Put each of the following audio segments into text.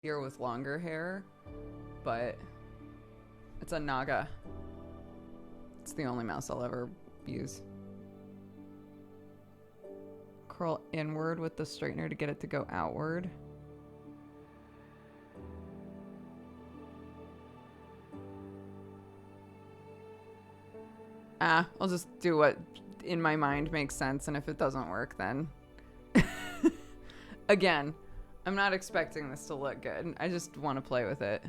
Here with longer hair, but it's a Naga. It's the only mouse I'll ever use. Curl inward with the straightener to get it to go outward. I'll just do what in my mind makes sense, and if it doesn't work, then... Again, I'm not expecting this to look good. I just want to play with it.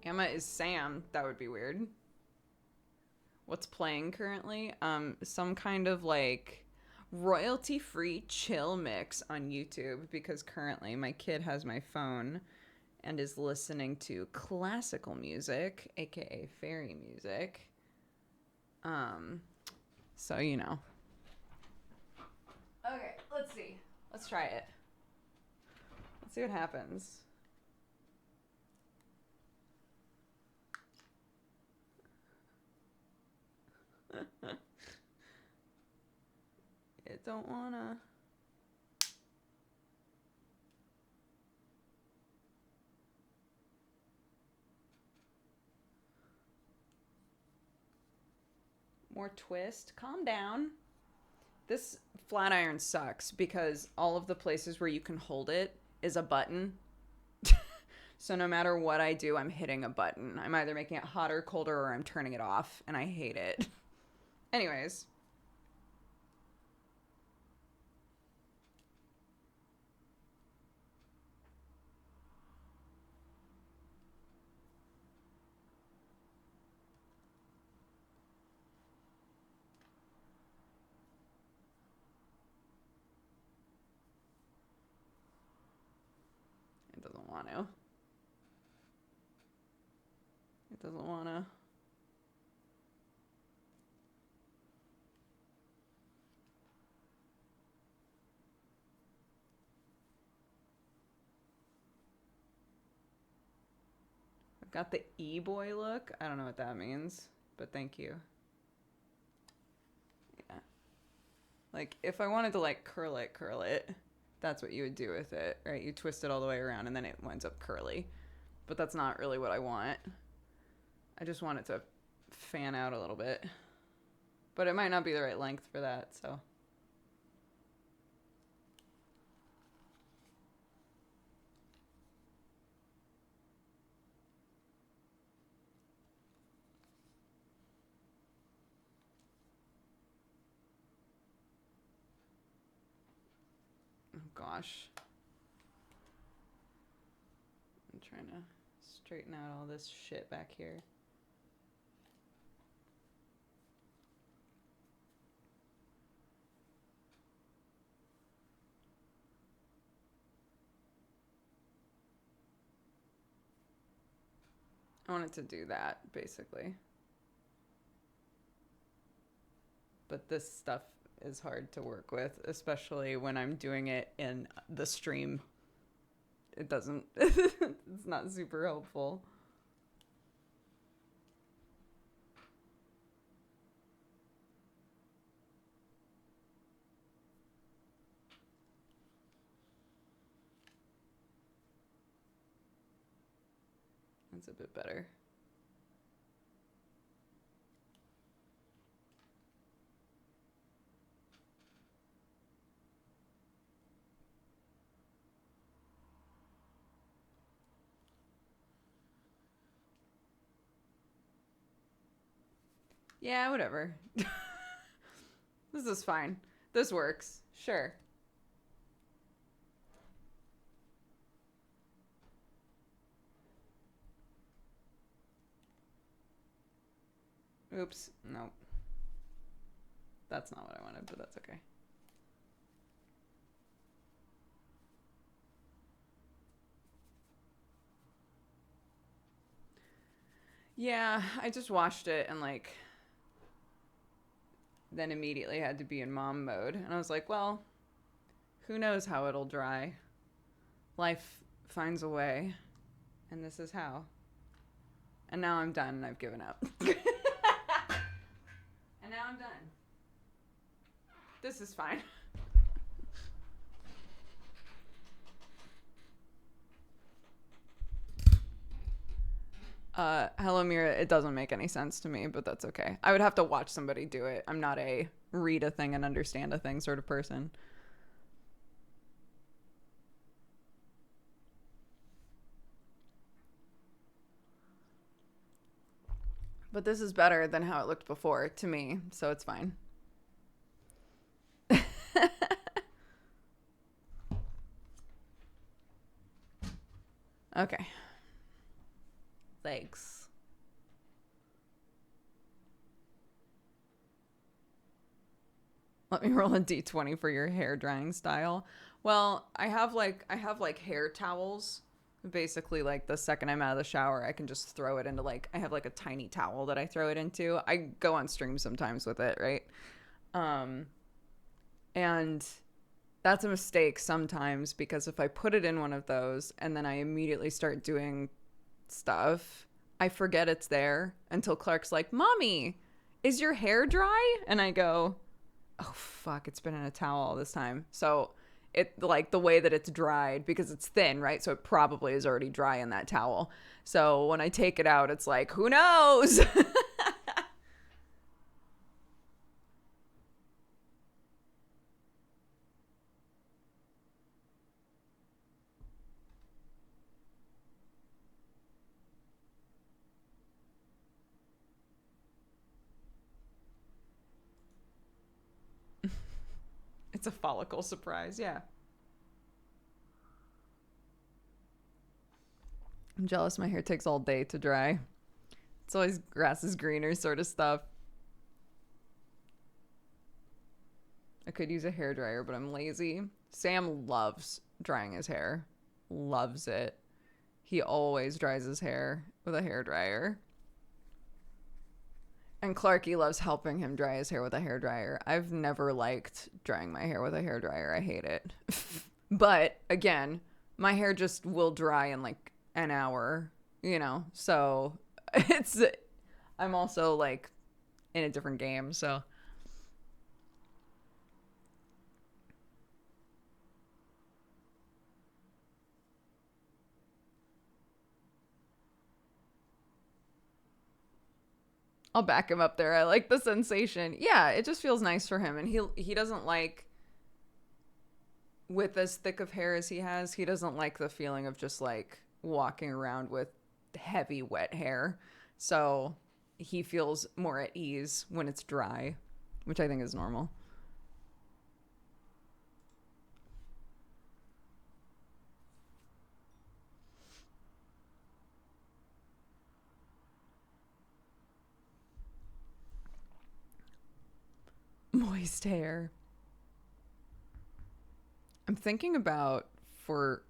Emma is Sam. That would be weird. What's playing currently? Some kind of like royalty-free chill mix on YouTube, because currently my kid has my phone and is listening to classical music, aka fairy music. So you know. Okay, let's see. Let's try it. Let's see what happens. It don't wanna. More twist. Calm down. This flat iron sucks because all of the places where you can hold it is a button. So no matter what I do, I'm hitting a button. I'm either making it hotter, colder, or I'm turning it off, and I hate it. Anyways. It doesn't want to. It doesn't want to. I've got the E-boy look. I don't know what that means, but thank you. Yeah. Like, if I wanted to, like, curl it, that's what you would do with it, right? You twist it all the way around, and then it winds up curly. But that's not really what I want. I just want it to fan out a little bit. But it might not be the right length for that, so... Oh, gosh. I'm trying to straighten out all this shit back here. I wanted to do that, basically. But this stuff is hard to work with, especially when I'm doing it in the stream. It doesn't... It's not super helpful. That's a bit better. Yeah, whatever. This is fine. This works. Sure. Oops. Nope. That's not what I wanted, but that's okay. Yeah, I just watched it and, like, then immediately had to be in mom mode. And I was like, well, who knows how it'll dry. Life finds a way, and this is how. And now I'm done, and I've given up. And now I'm done. This is fine. Hello, Mira. It doesn't make any sense to me, but that's okay. I would have to watch somebody do it. I'm not a read a thing and understand a thing sort of person. But this is better than how it looked before to me, so it's fine. Okay. Legs. Let me roll a d20 for your hair drying style. Well, I have like hair towels. Basically, like the second I'm out of the shower, I can just throw it into like, I have like a tiny towel that I throw it into. I go on stream sometimes with it, right? And that's a mistake sometimes, because if I put it in one of those and then I immediately start doing stuff, I forget it's there until Clark's like, Mommy, is your hair dry? And I go, oh fuck, it's been in a towel all this time. So it, like, the way that it's dried, because it's thin, right? So it probably is already dry in that towel. So when I take it out, it's like, who knows? It's a follicle surprise, yeah. I'm jealous my hair takes all day to dry. It's always grass is greener sort of stuff. I could use a hairdryer, but I'm lazy. Sam loves drying his hair. Loves it. He always dries his hair with a hairdryer. And Clarky loves helping him dry his hair with a hairdryer. I've never liked drying my hair with a hairdryer. I hate it. But again, my hair just will dry in like an hour, you know? So it's, I'm also like in a different game, so. I'll back him up there. I like the sensation. Yeah, it just feels nice for him. And he doesn't like, with as thick of hair as he has, he doesn't like the feeling of just like walking around with heavy wet hair. So he feels more at ease when it's dry, which I think is normal. Moist hair. I'm thinking about, for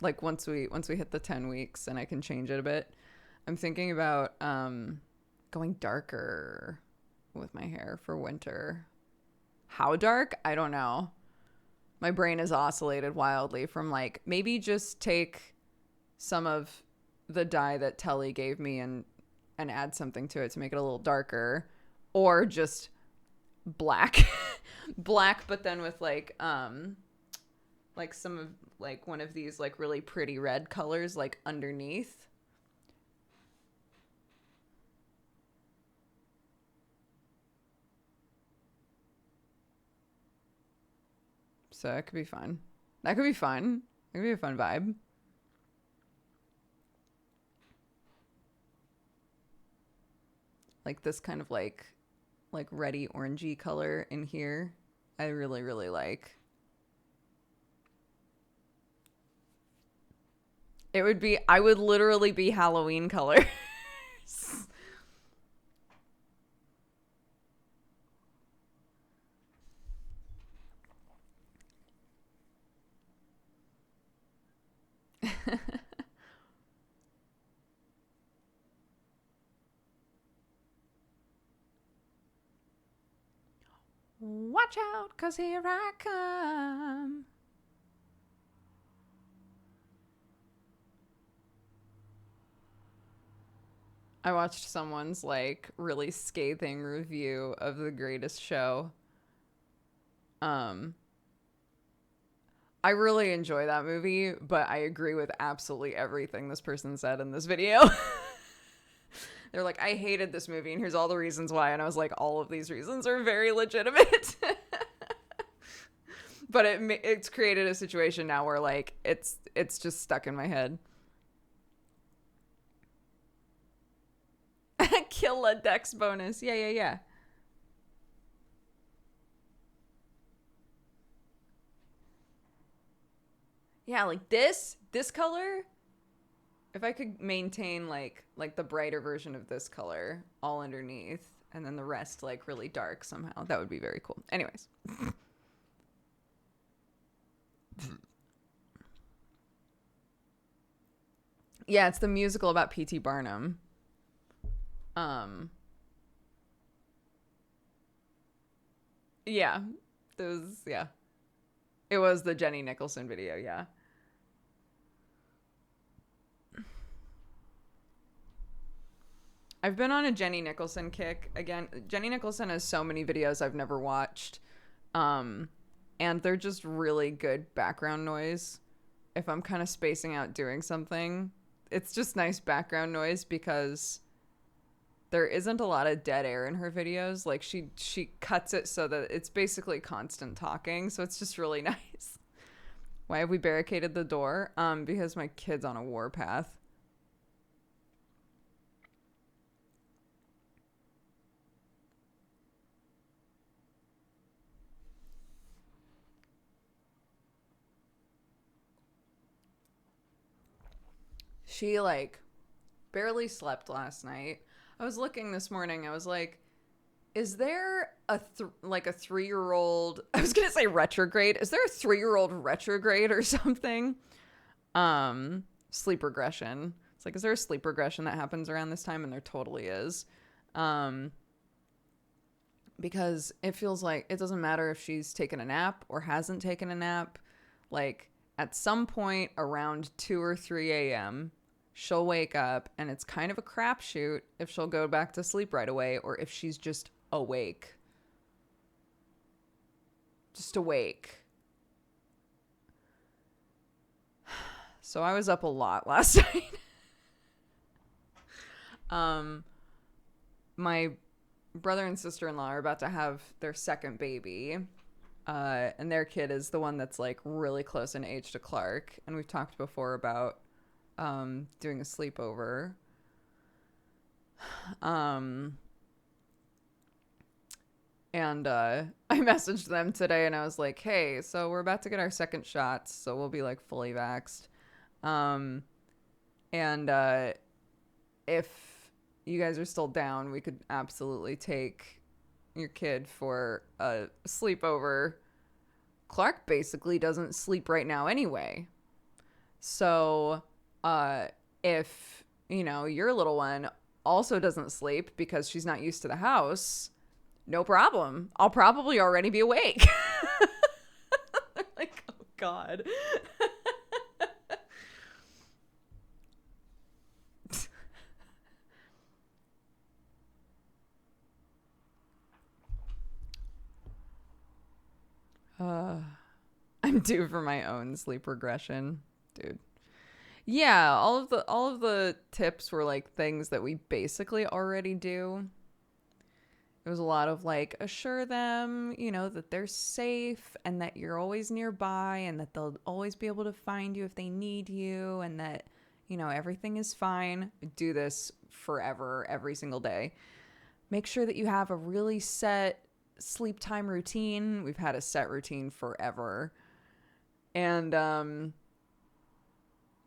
like once we hit the 10 weeks and I can change it a bit, I'm thinking about going darker with my hair for winter. How dark? I don't know. My brain has oscillated wildly from like, maybe just take some of the dye that Telly gave me and add something to it to make it a little darker, or just black. Black, but then with like some of like one of these like really pretty red colors like underneath. So it could be fun. That could be fun. It could be a fun vibe. Like this kind of like reddy orangey color in here. I really, really like. It would be, I would literally be Halloween colors. Watch out, 'cause here I come. I watched someone's like really scathing review of The Greatest Show. I really enjoy that movie, but I agree with absolutely everything this person said in this video. They're like, I hated this movie, and here's all the reasons why. And I was like, all of these reasons are very legitimate. But it's created a situation now where like it's just stuck in my head. Kill a Dexbonus. Yeah. Yeah, like this color. If I could maintain like the brighter version of this color all underneath, and then the rest like really dark somehow, that would be very cool. Anyways. Yeah, it's the musical about P.T. Barnum. Yeah. It was the Jenny Nicholson video, yeah. I've been on a Jenny Nicholson kick again. Jenny Nicholson has so many videos I've never watched. And they're just really good background noise. If I'm kind of spacing out doing something, it's just nice background noise because there isn't a lot of dead air in her videos. Like she cuts it so that it's basically constant talking. So it's just really nice. Why have we barricaded the door? Because my kid's on a warpath. She like barely slept last night. I was looking this morning. I was like, is there a 3-year-old? I was gonna say retrograde. Is there a 3-year-old retrograde or something? Sleep regression. It's like, is there a sleep regression that happens around this time? And there totally is. Because it feels like it doesn't matter if she's taken a nap or hasn't taken a nap. Like at some point around 2 or 3 a.m., she'll wake up, and it's kind of a crapshoot if she'll go back to sleep right away or if she's just awake. Just awake. So I was up a lot last night. My brother and sister-in-law are about to have their second baby. And their kid is the one that's like really close in age to Clark. And we've talked before about doing a sleepover. And I messaged them today and I was like, hey, so we're about to get our second shots, so we'll be like fully vaxxed. And if you guys are still down, we could absolutely take your kid for a sleepover. Clark basically doesn't sleep right now anyway. So if, your little one also doesn't sleep because she's not used to the house, no problem. I'll probably already be awake. Like, oh God. I'm due for my own sleep regression, dude. Yeah, all of the tips were like things that we basically already do. It was a lot of like, assure them, that they're safe and that you're always nearby and that they'll always be able to find you if they need you and that, everything is fine. Do this forever, every single day. Make sure that you have a really set sleep time routine. We've had a set routine forever. And, and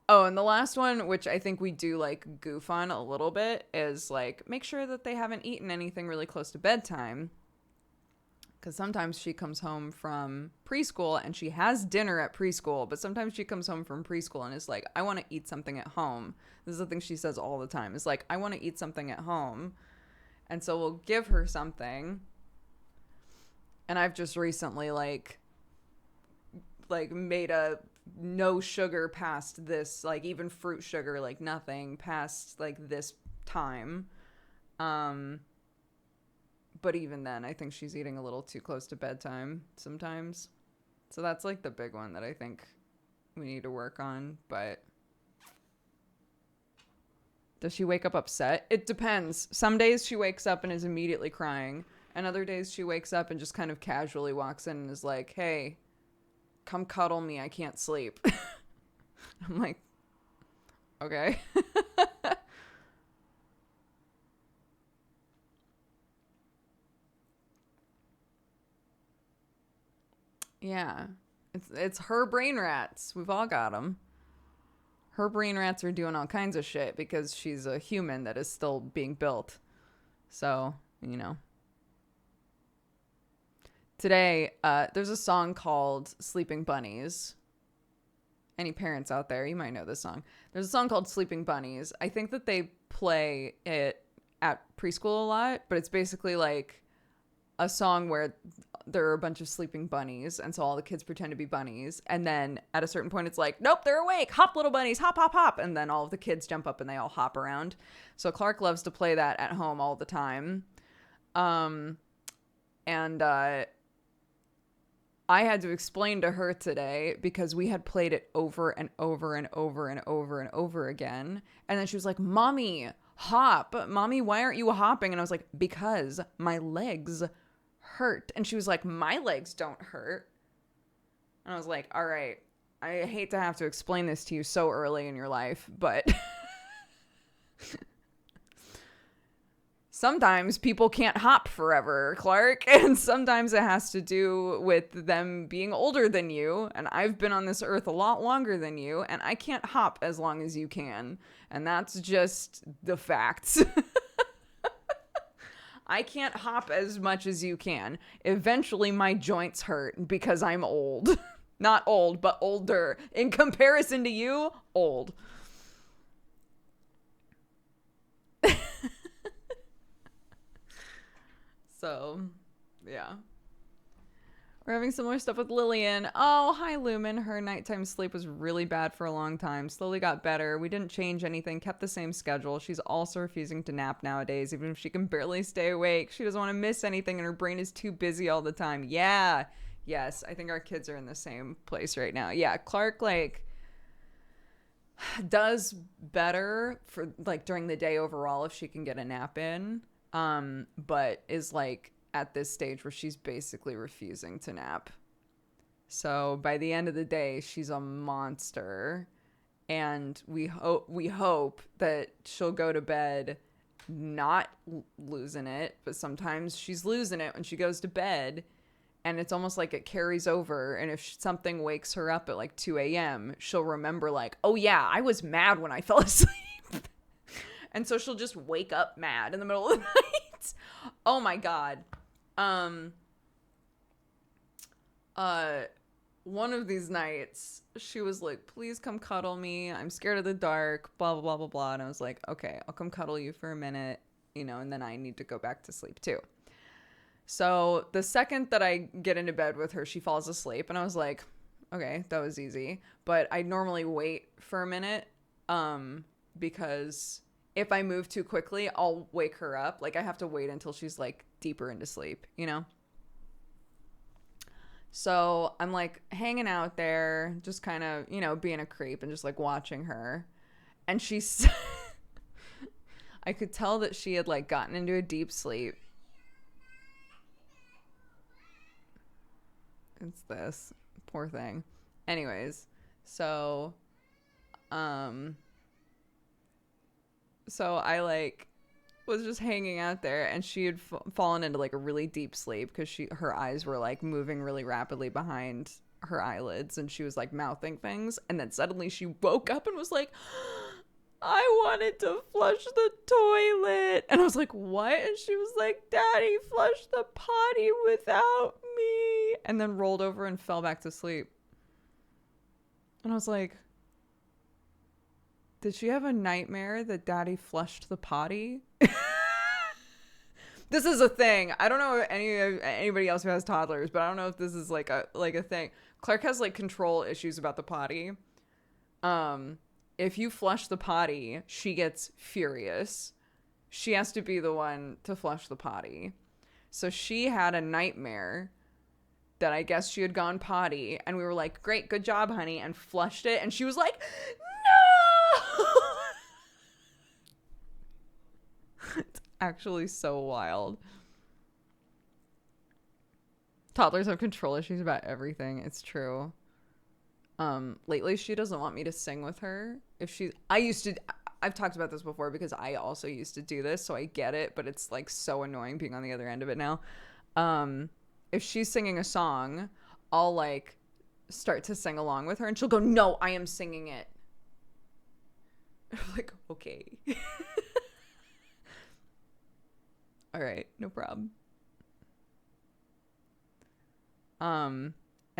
the last one, which I think we do like goof on a little bit, is like make sure that they haven't eaten anything really close to bedtime. Because sometimes she comes home from preschool and she has dinner at preschool, but sometimes she comes home from preschool and is like, I want to eat something at home. This is the thing she says all the time. Is like, I want to eat something at home. And so we'll give her something. And I've just recently like made a no sugar past this, like even fruit sugar, like nothing past like this time. Um but even then I think she's eating a little too close to bedtime sometimes. So that's like the big one that I think we need to work on. But does she wake up upset? It depends. Some days she wakes up and is immediately crying, and other days she wakes up and just kind of casually walks in and is like, hey, come cuddle me, I can't sleep. I'm like, okay. Yeah. It's her brain rats. We've all got them. Her brain rats are doing all kinds of shit because she's a human that is still being built. So, you know. Today, there's a song called Sleeping Bunnies. Any parents out there, you might know this song. There's a song called Sleeping Bunnies. I think that they play it at preschool a lot, but it's basically like a song where there are a bunch of sleeping bunnies, and so all the kids pretend to be bunnies, and then at a certain point it's like, nope, they're awake, hop little bunnies, hop hop hop, and then all of the kids jump up and they all hop around. So Clark loves to play that at home all the time. And I had to explain to her today because we had played it over and over and over and over and over again, and then she was like, mommy, hop, mommy, why aren't you hopping? And I was like, because my legs hurt. And she was like, my legs don't hurt. And I was like, all right, I hate to have to explain this to you so early in your life, but sometimes people can't hop forever, Clark, and sometimes it has to do with them being older than you, and I've been on this earth a lot longer than you, and I can't hop as long as you can, and that's just the facts. I can't hop as much as you can. Eventually my joints hurt because I'm old. Not old, but older. In comparison to you, old. So, yeah. We're having similar stuff with Lillian. Oh, hi, Lumen. Her nighttime sleep was really bad for a long time. Slowly got better. We didn't change anything, kept the same schedule. She's also refusing to nap nowadays, even if she can barely stay awake. She doesn't want to miss anything, and her brain is too busy all the time. Yeah. Yes, I think our kids are in the same place right now. Yeah, Clark, like, does better for, like, during the day overall if she can get a nap in, but is, like, at this stage where she's basically refusing to nap. So by the end of the day, she's a monster, and we hope that she'll go to bed not losing it, but sometimes she's losing it when she goes to bed, and it's almost like it carries over, and if something wakes her up at like 2 a.m., she'll remember like, oh yeah, I was mad when I fell asleep. And so she'll just wake up mad in the middle of the night. Oh my God. One of these nights she was like, please come cuddle me, I'm scared of the dark, blah blah blah blah blah. And I was like, okay, I'll come cuddle you for a minute, you know, and then I need to go back to sleep too. So the second that I get into bed with her, she falls asleep, and I was like, okay, that was easy. But I normally wait for a minute, because if I move too quickly, I'll wake her up. Like, I have to wait until she's like deeper into sleep, you know? So I'm like hanging out there, just kind of, you know, being a creep and just like watching her. And she's, I could tell that she had like gotten into a deep sleep. It's this poor thing. Anyways, so I like was just hanging out there, and she had fallen into like a really deep sleep because her eyes were like moving really rapidly behind her eyelids, and she was like mouthing things, and then suddenly she woke up and was like, I wanted to flush the toilet. And I was like, what? And she was like, Daddy, flush the potty without me. And then rolled over and fell back to sleep. And I was like, did she have a nightmare that Daddy flushed the potty? This is a thing. I don't know anybody else who has toddlers, but I don't know if this is like a thing. Clark has like control issues about the potty. If you flush the potty, she gets furious. She has to be the one to flush the potty. So she had a nightmare that I guess she had gone potty, and we were like, "Great, good job, honey," and flushed it, and she was like, "No!" It's actually so wild. Toddlers have control issues about everything. It's true. Lately she doesn't want me to sing with her. I've talked about this before because I also used to do this, so I get it, but it's like so annoying being on the other end of it now. If she's singing a song, I'll like start to sing along with her and she'll go, "No, I am singing it." I'm like, "Okay." All right, no problem. And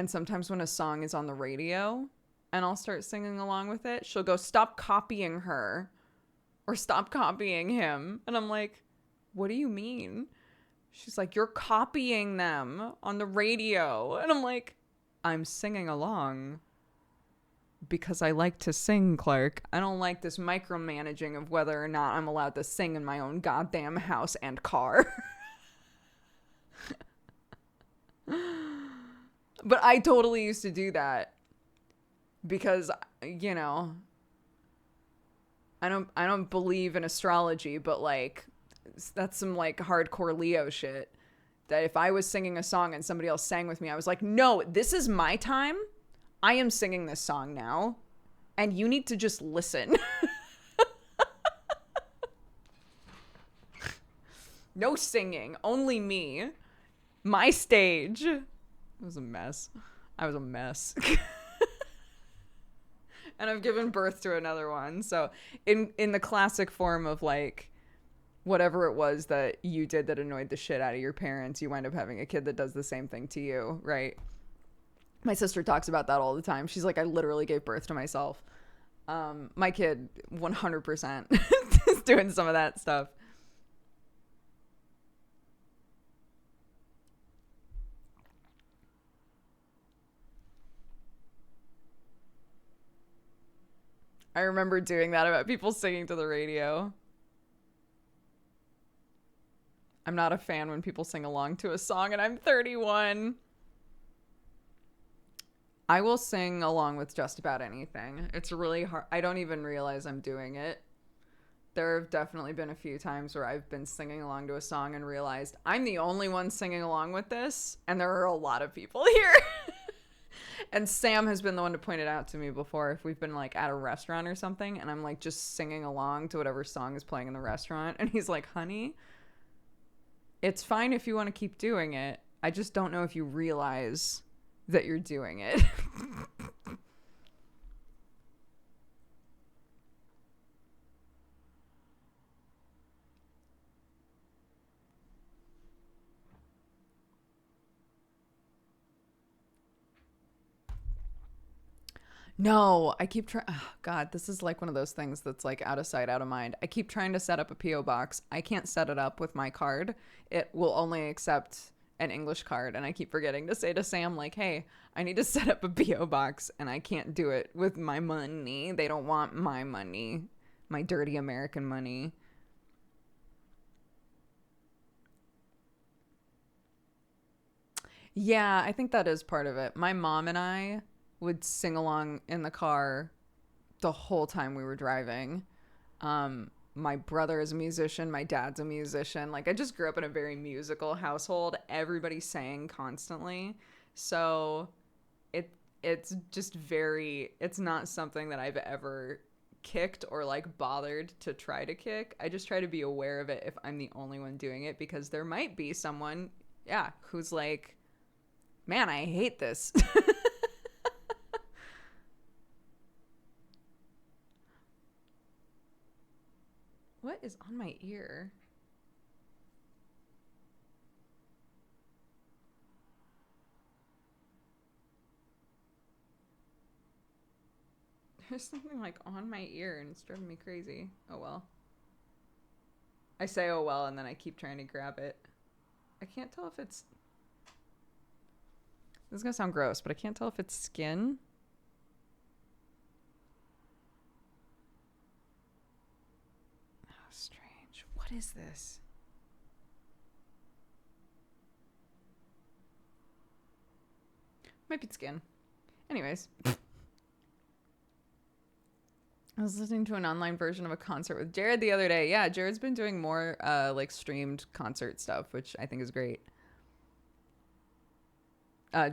sometimes when a song is on the radio and I'll start singing along with it, she'll go, "Stop copying her," or "Stop copying him." And I'm like, "What do you mean?" She's like, "You're copying them on the radio." And I'm like, "I'm singing along because I like to sing, Clark. I don't like this micromanaging of whether or not I'm allowed to sing in my own goddamn house and car." But I totally used to do that because, you know, I don't believe in astrology, but like that's some like hardcore Leo shit. That if I was singing a song and somebody else sang with me, I was like, "No, this is my time. I am singing this song now, and you need to just listen." No singing, only me. My stage. It was a mess. I was a mess. And I've given birth to another one. So in the classic form of like whatever it was that you did that annoyed the shit out of your parents, you wind up having a kid that does the same thing to you, right? My sister talks about that all the time. She's like, "I literally gave birth to myself." My kid 100% is doing some of that stuff. I remember doing that about people singing to the radio. I'm not a fan when people sing along to a song and I'm 31. I will sing along with just about anything. It's really hard. I don't even realize I'm doing it. There have definitely been a few times where I've been singing along to a song and realized I'm the only one singing along with this, and there are a lot of people here. And Sam has been the one to point it out to me before if we've been like at a restaurant or something and I'm like just singing along to whatever song is playing in the restaurant, and he's like, "Honey, it's fine if you want to keep doing it. I just don't know if you realize that you're doing it." No, I keep trying. Oh, God, this is like one of those things that's like out of sight, out of mind. I keep trying to set up a P.O. box. I can't set it up with my card. It will only accept an English card. And I keep forgetting to say to Sam, like, "Hey, I need to set up a P.O. box and I can't do it with my money. They don't want my money, my dirty American money." Yeah, I think that is part of it. My mom and I would sing along in the car the whole time we were driving. My brother is a musician, my dad's a musician. Like I just grew up in a very musical household. Everybody sang constantly. So it's just very it's not something that I've ever kicked or like bothered to try to kick. I just try to be aware of it if I'm the only one doing it because there might be someone, yeah, who's like, "Man, I hate this." What is on my ear? There's something like on my ear and it's driving me crazy. Oh well. I say oh well and then I keep trying to grab it. I can't tell if it's... This is gonna sound gross, but I can't tell if it's skin. Oh, strange. What is this? Might be skin. Anyways. I was listening to an online version of a concert with Jared the other day. Yeah, Jared's been doing more like streamed concert stuff, which I think is great.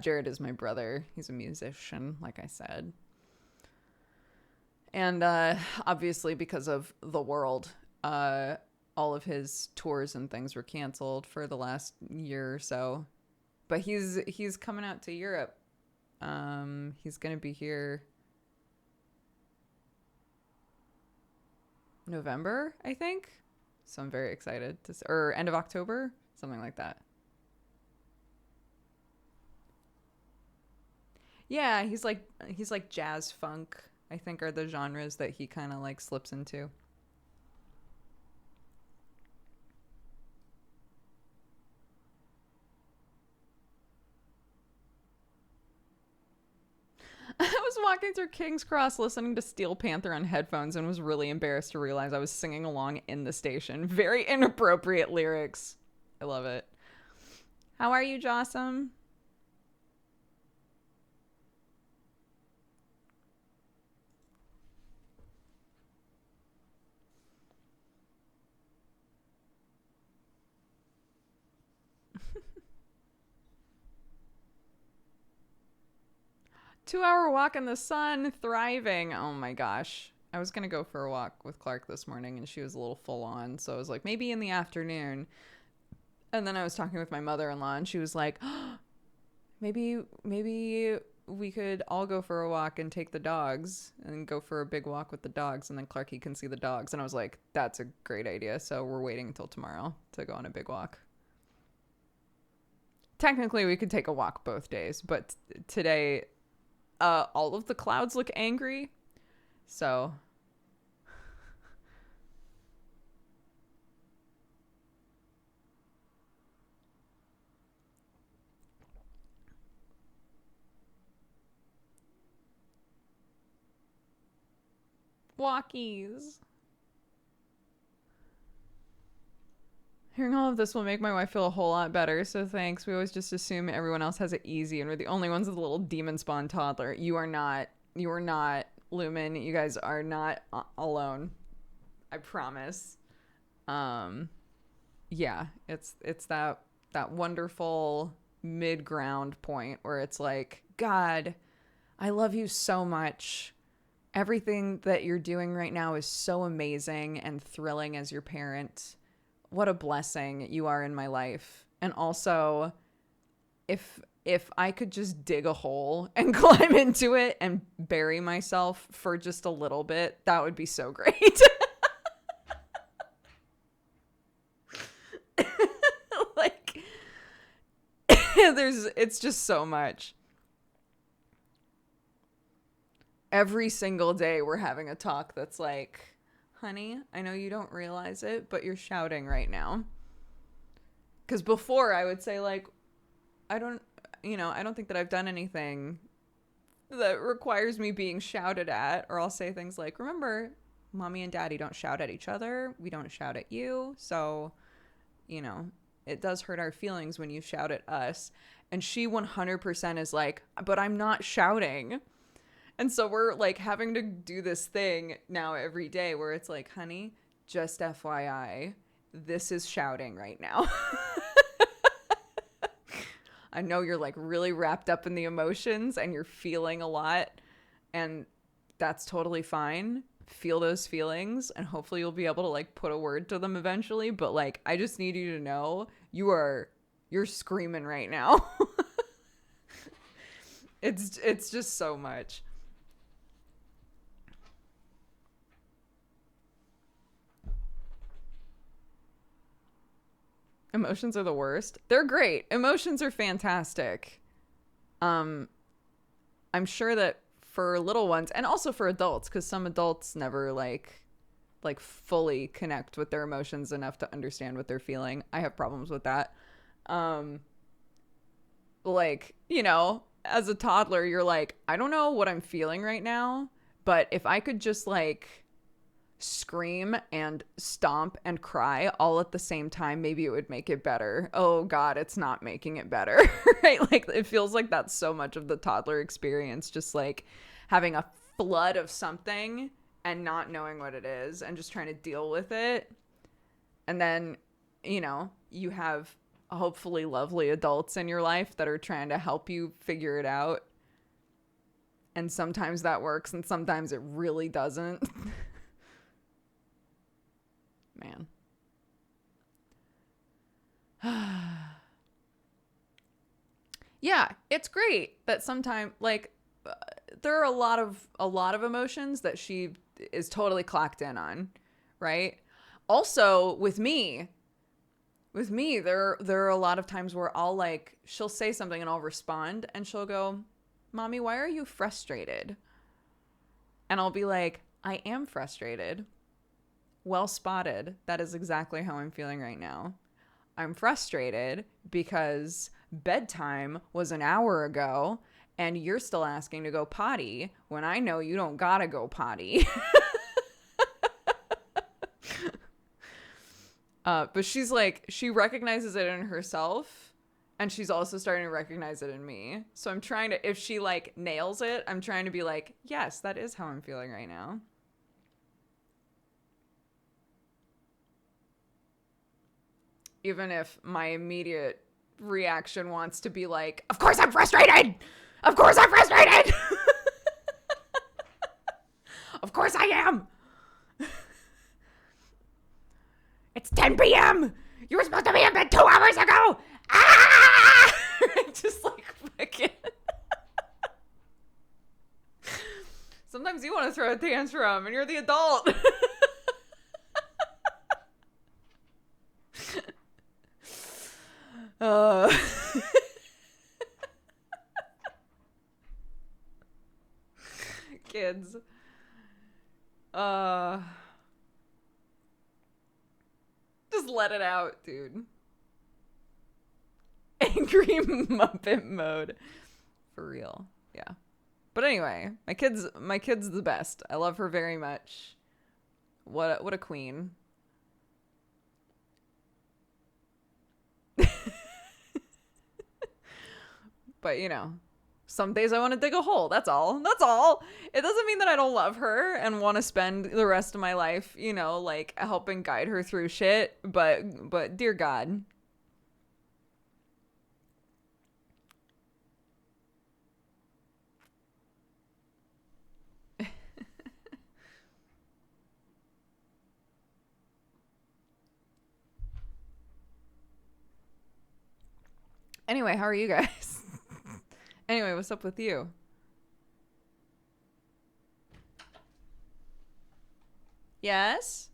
Jared is my brother. He's a musician, like I said. And obviously because of the world, all of his tours and things were canceled for the last year or so. But he's coming out to Europe. He's going to be here November, I think. So I'm very excited or end of October, something like that. Yeah, he's like jazz funk, I think, are the genres that he kind of like slips into. I was walking through King's Cross listening to Steel Panther on headphones and was really embarrassed to realize I was singing along in the station. Very inappropriate lyrics. I love it. How are you, Jossam? 2-hour walk in the sun, thriving. Oh my gosh. I was going to go for a walk with Clark this morning and she was a little full on. So I was like, maybe in the afternoon. And then I was talking with my mother-in-law and she was like, oh, maybe we could all go for a walk and take the dogs and go for a big walk with the dogs. And then Clarky can see the dogs. And I was like, that's a great idea. So we're waiting until tomorrow to go on a big walk. Technically, we could take a walk both days, but today... all of the clouds look angry, so walkies. Hearing all of this will make my wife feel a whole lot better, so thanks. We always just assume everyone else has it easy, and we're the only ones with a little demon spawn toddler. You are not, Lumen. You guys are not alone. I promise. Yeah, it's that wonderful mid-ground point where it's like, God, I love you so much. Everything that you're doing right now is so amazing and thrilling as your parent. What a blessing you are in my life. And also, if I could just dig a hole and climb into it and bury myself for just a little bit, that would be so great. Like, it's just so much. Every single day we're having a talk that's like, honey, I know you don't realize it, but you're shouting right now. Because before I would say like, I don't think that I've done anything that requires me being shouted at. Or I'll say things like, remember, mommy and daddy don't shout at each other. We don't shout at you. So, it does hurt our feelings when you shout at us. And she 100% is like, but I'm not shouting. And so we're like having to do this thing now every day where it's like, honey, just FYI, this is shouting right now. I know you're like really wrapped up in the emotions and you're feeling a lot, and that's totally fine. Feel those feelings and hopefully you'll be able to like put a word to them eventually. But like, I just need you to know you're screaming right now. It's just so much. Emotions are the worst. They're great. Emotions are fantastic. I'm sure that for little ones and also for adults, because some adults never like, like fully connect with their emotions enough to understand what they're feeling. I have problems with that. Like, you know, as a toddler, you're like, I don't know what I'm feeling right now, but if I could just like scream and stomp and cry all at the same time, maybe it would make it better. Oh God, it's not making it better. Right? Like, it feels like that's so much of the toddler experience, just like having a flood of something and not knowing what it is and just trying to deal with it. And then, you know, you have hopefully lovely adults in your life that are trying to help you figure it out. And sometimes that works and sometimes it really doesn't. Man. Yeah, it's great that sometimes, like, there are a lot of emotions that she is totally clocked in on, right? Also, with me, there are a lot of times where I'll like, she'll say something and I'll respond and she'll go, "Mommy, why are you frustrated?" And I'll be like, "I am frustrated." Well spotted. That is exactly how I'm feeling right now. I'm frustrated because bedtime was an hour ago and you're still asking to go potty when I know you don't gotta go potty. But she's like, she recognizes it in herself and she's also starting to recognize it in me. So I'm trying to, if she like nails it, I'm trying to be like, yes, that is how I'm feeling right now. Even if my immediate reaction wants to be like, of course I'm frustrated. Of course I'm frustrated. Of course I am. It's 10 p.m. You were supposed to be in bed 2 hours ago. Ah! Just like fucking. Sometimes you want to throw a tantrum and you're the adult. Kids. Just let it out, dude. Angry Muppet mode. For real. Yeah. But anyway, my kid's the best. I love her very much. What a queen. But, you know, some days I want to dig a hole. That's all. That's all. It doesn't mean that I don't love her and want to spend the rest of my life, you know, like helping guide her through shit. But dear God. Anyway, how are you guys? Anyway, what's up with you? Yes?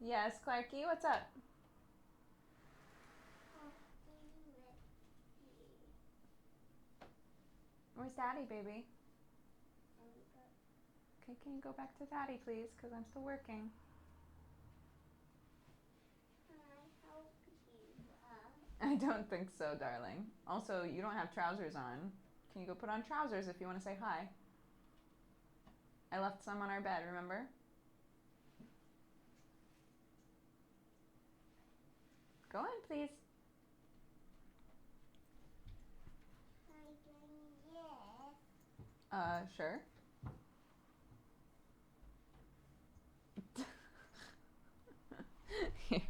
Yes, Clarky, what's up? Where's Daddy, baby? Okay, can you go back to Daddy, please? Because I'm still working. I don't think so, darling. Also, you don't have trousers on. Can you go put on trousers if you want to say hi? I left some on our bed, remember? Go in, please. Sure. Here.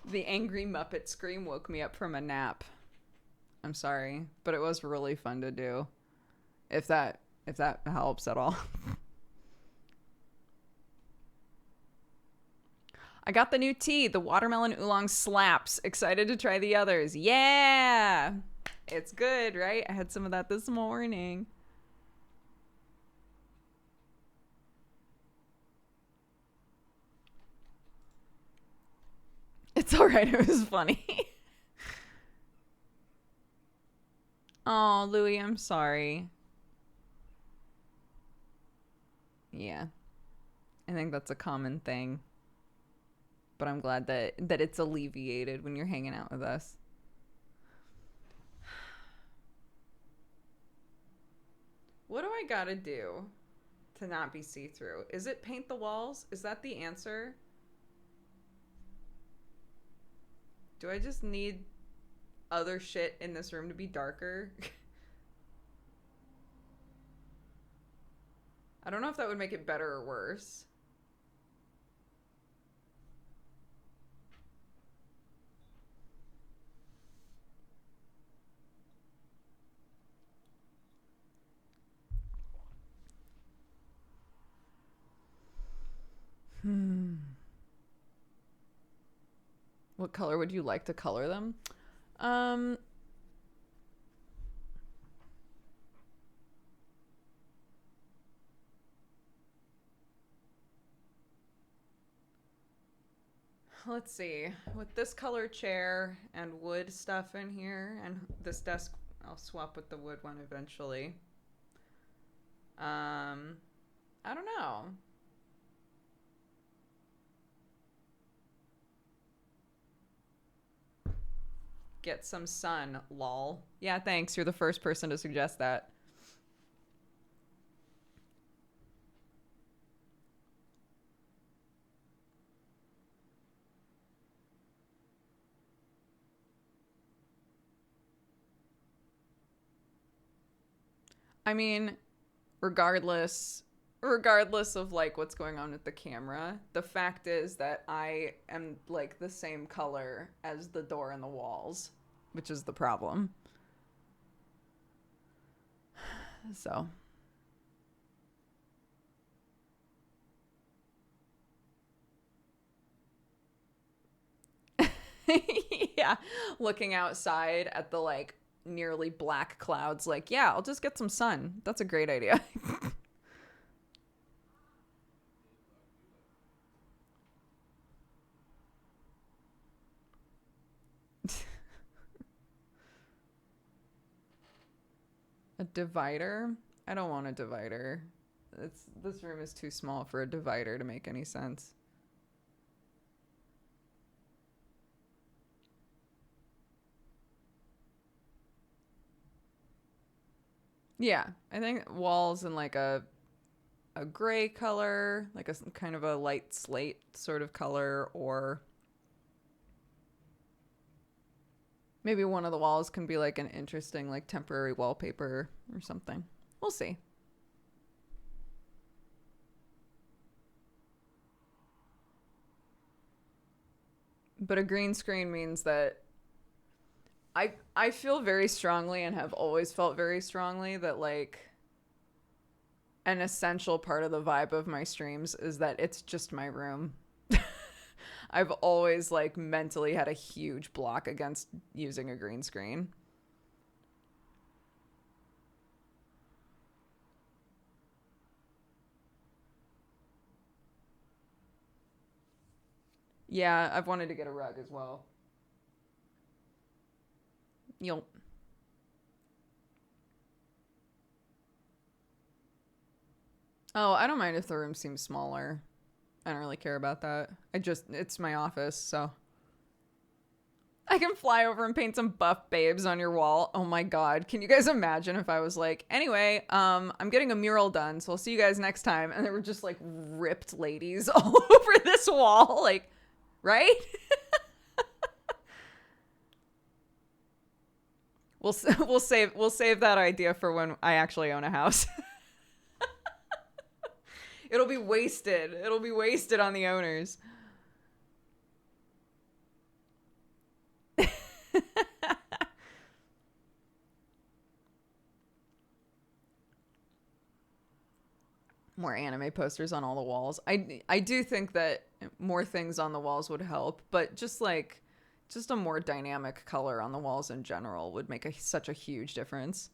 The angry Muppet scream woke me up from a nap. I'm sorry, but it was really fun to do. If that helps at all. I got the new tea. The watermelon oolong slaps. Excited to try the others. Yeah! It's good, right? I had some of that this morning. It's alright. It was funny. Oh, Louie, I'm sorry. Yeah. I think that's a common thing. But I'm glad that it's alleviated when you're hanging out with us. What do I gotta do to not be see-through? Is it paint the walls? Is that the answer? Do I just need other shit in this room to be darker? I don't know if that would make it better or worse. What color would you like to color them? Let's see. With this color chair and wood stuff in here, and this desk, I'll swap with the wood one eventually. I don't know. Get some sun, lol. Yeah, thanks. You're the first person to suggest that. I mean, regardless of like what's going on with the camera, the fact is that I am like the same color as the door and the walls, which is the problem. So yeah, looking outside at the like nearly black clouds, like, yeah, I'll just get some sun. That's a great idea. A divider? I don't want a divider. This room is too small for a divider to make any sense. Yeah, I think walls in like a gray color, like a kind of a light slate sort of color, or maybe one of the walls can be like an interesting like temporary wallpaper or something. We'll see. But a green screen means that I feel very strongly and have always felt very strongly that like an essential part of the vibe of my streams is that it's just my room. I've always like mentally had a huge block against using a green screen. Yeah, I've wanted to get a rug as well. You'll Oh, I don't mind if the room seems smaller. I don't really care about that. It's my office, so. I can fly over and paint some buff babes on your wall. Oh my god. Can you guys imagine if I was like, anyway, I'm getting a mural done, so I'll see you guys next time. And there were just like ripped ladies all over this wall. Like, right? We'll save that idea for when I actually own a house. It'll be wasted. It'll be wasted on the owners. More anime posters on all the walls. I do think that more things on the walls would help, but just a more dynamic color on the walls in general would make such a huge difference.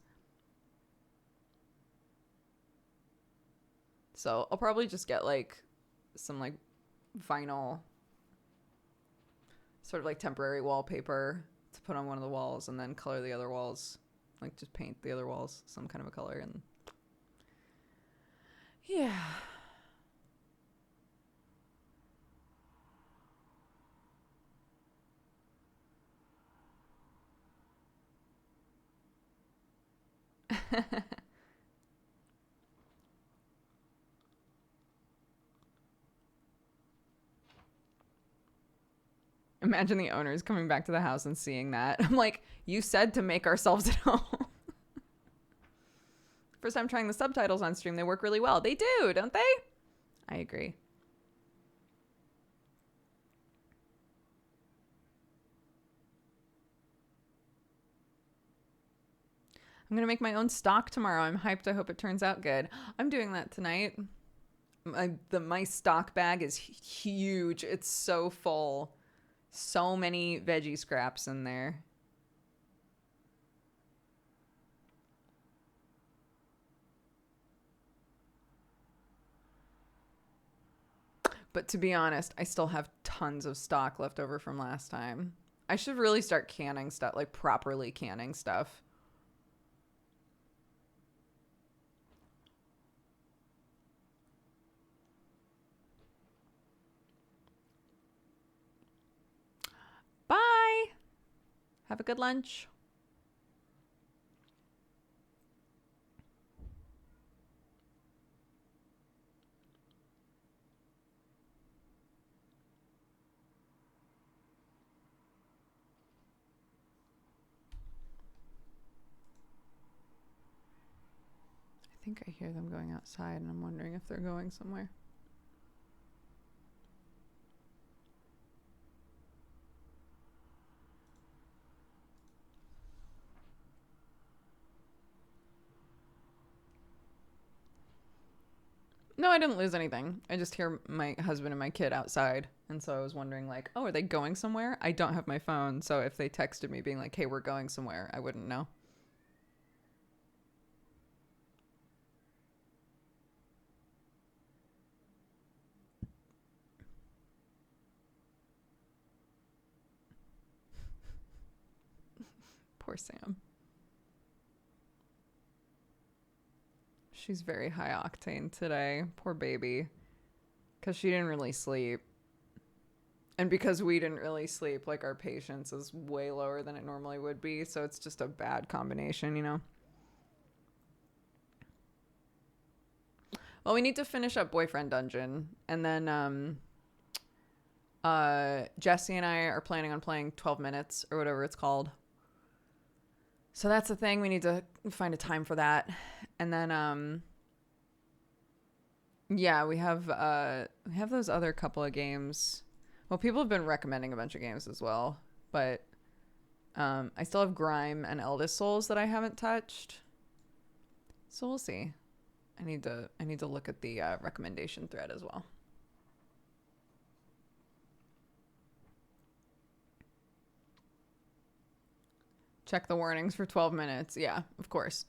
So I'll probably just get like some like vinyl sort of like temporary wallpaper to put on one of the walls, and then color the other walls, like just paint the other walls some kind of a color. And yeah. Imagine the owners coming back to the house and seeing that. I'm like, you said to make ourselves at home. First time trying the subtitles on stream. They work really well. They do, don't they? I agree. I'm going to make my own stock tomorrow. I'm hyped. I hope it turns out good. I'm doing that tonight. My stock bag is huge. It's so full. So many veggie scraps in there. But to be honest, I still have tons of stock left over from last time. I should really start canning stuff, like properly canning stuff. Bye. Have a good lunch. I think I hear them going outside, and I'm wondering if they're going somewhere. No, I didn't lose anything. I just hear my husband and my kid outside. And so I was wondering, like, oh, are they going somewhere? I don't have my phone. So if they texted me being like, hey, we're going somewhere, I wouldn't know. Poor Sam. She's very high octane today. Poor baby. Because she didn't really sleep. And because we didn't really sleep, like, our patience is way lower than it normally would be. So it's just a bad combination, you know? Well, we need to finish up Boyfriend Dungeon. And then Jesse and I are planning on playing 12 minutes or whatever it's called. So that's the thing. We need to find a time for that. And then yeah, we have those other couple of games. Well, people have been recommending a bunch of games as well, but I still have Grime and Eldest Souls that I haven't touched. So we'll see. I need to look at the recommendation thread as well. Check the warnings for 12 minutes. Yeah, of course.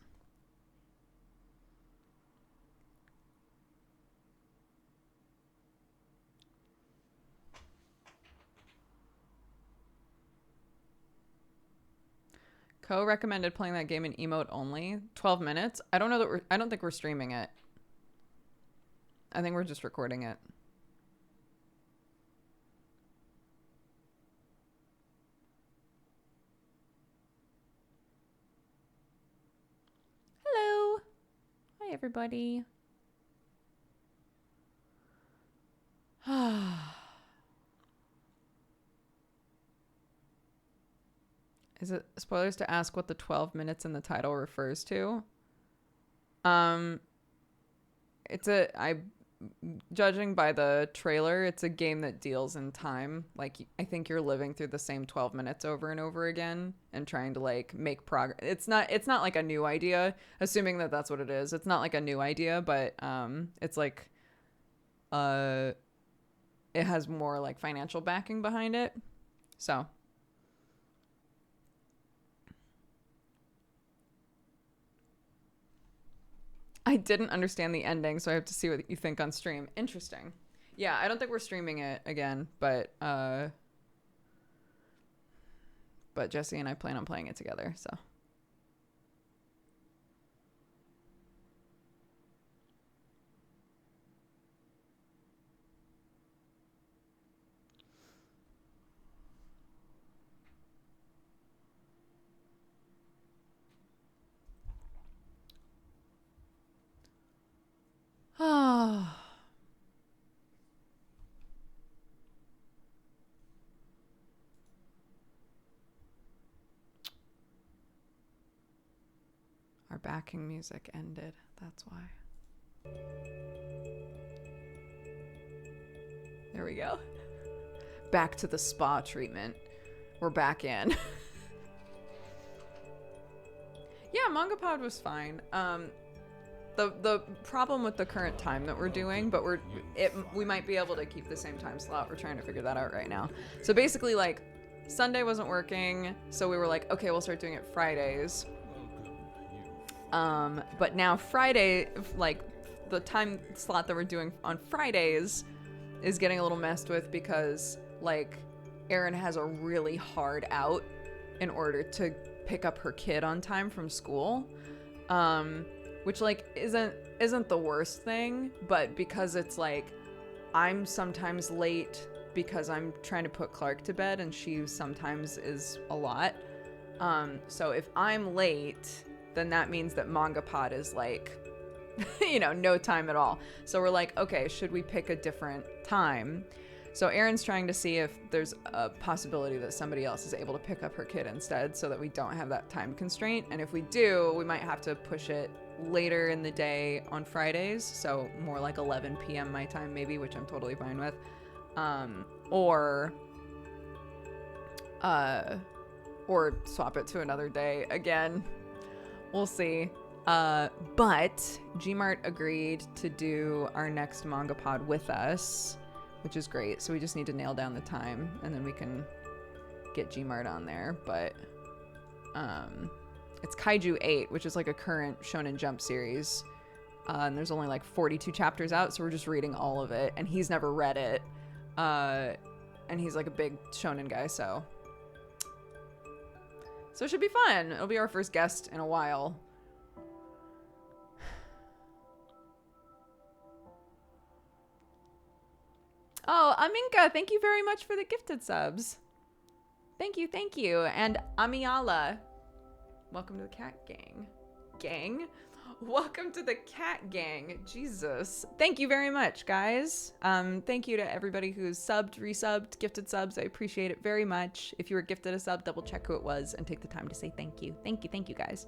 Co recommended playing that game in emote only. 12 minutes. I don't know that I don't think we're streaming it. I think we're just recording it. Hello. Hi, everybody. Is it spoilers to ask what the 12 minutes in the title refers to? judging by the trailer, it's a game that deals in time. Like, I think you're living through the same 12 minutes over and over again and trying to like make progress. It's not like a new idea, assuming that that's what it is. It's not like a new idea, but it's like it has more like financial backing behind it. So I didn't understand the ending, so I have to see what you think on stream. Interesting. Yeah, I don't think we're streaming it again, but Jesse and I plan on playing it together, so. Oh. Our backing music ended. That's why. There we go. Back to the spa treatment. We're back in. Yeah, MangaPod was fine. The problem with the current time that we're doing, but we might be able to keep the same time slot. We're trying to figure that out right now. So basically, like, Sunday wasn't working, so we were like, okay, we'll start doing it Fridays. But now Friday, like, the time slot that we're doing on Fridays is getting a little messed with because, like, Erin has a really hard out in order to pick up her kid on time from school. Which, like, isn't the worst thing, but because it's like I'm sometimes late because I'm trying to put Clark to bed and she sometimes is a lot. So if I'm late, then that means that MangaPod is like, you know, no time at all. So we're like, okay, should we pick a different time? So Erin's trying to see if there's a possibility that somebody else is able to pick up her kid instead so that we don't have that time constraint. And if we do, we might have to push it later in the day on Fridays. So more like 11 p.m. my time maybe, which I'm totally fine with. Or swap it to another day. Again, we'll see. But Gmart agreed to do our next MangaPod with us, which is great. So we just need to nail down the time and then we can get Gmart on there. But it's Kaiju 8, which is like a current Shonen Jump series. And there's only like 42 chapters out, so we're just reading all of it. And he's never read it. And he's like a big Shonen guy, so it should be fun. It'll be our first guest in a while. Oh, Aminka, thank you very much for the gifted subs. Thank you. And Amiala, welcome to the cat gang. Welcome to the cat gang. Jesus. Thank you very much, guys. Thank you to everybody who's subbed, resubbed, gifted subs. I appreciate it very much. If you were gifted a sub, double check who it was and take the time to say thank you. Thank you, guys.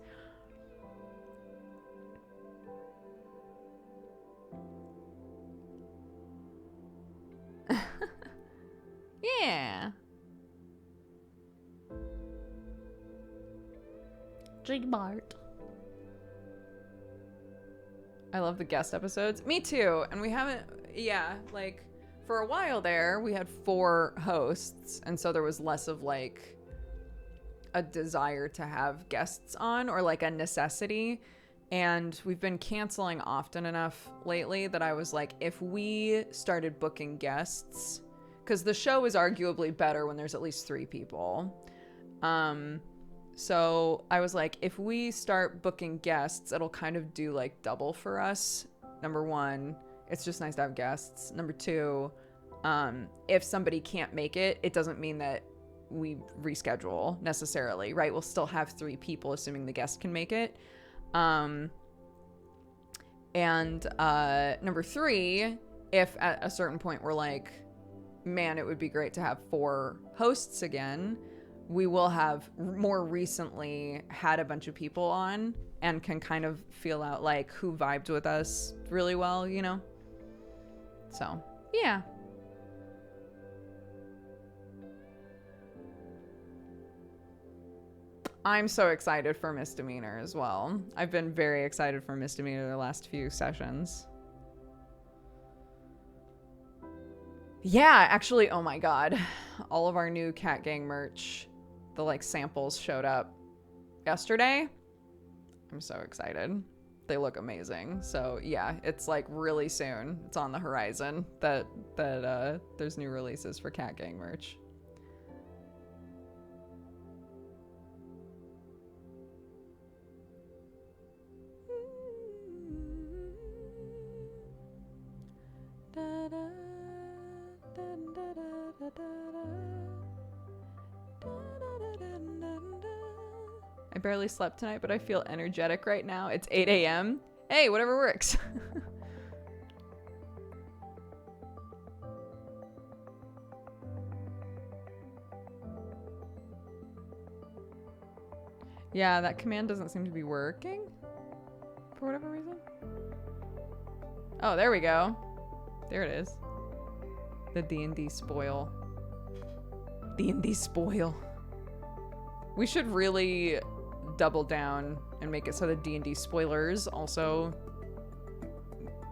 Yeah. Jigsaw. I love the guest episodes. Me too. And we haven't, like, for a while there, we had 4 hosts. And so there was less of, like, a desire to have guests on or, like, a necessity. And we've been canceling often enough lately that I was like, if we started booking guests, because the show is arguably better when there's at least 3 people. So I was like, if we start booking guests, it'll kind of do like double for us. Number 1, it's just nice to have guests. Number 2, if somebody can't make it, it doesn't mean that we reschedule necessarily, right? We'll still have 3 people, assuming the guest can make it. And number 3, if at a certain point we're like, man, it would be great to have 4 hosts again, we will have more recently had a bunch of people on and can kind of feel out like who vibed with us really well, you know? So, yeah. I'm so excited for Misdemeanor as well. I've been very excited for Misdemeanor the last few sessions. Yeah, actually, oh my god. All of our new Cat Gang merch, the like samples showed up yesterday. I'm so excited. They look amazing. So yeah, it's like really soon. It's on the horizon that there's new releases for Cat Gang merch. I barely slept tonight, but I feel energetic right now. It's 8 a.m. Hey, whatever works. Yeah, that command doesn't seem to be working for whatever reason. Oh, there we go. There it is. The D&D spoil. D&D spoil. We should really double down and make it so that D&D spoilers also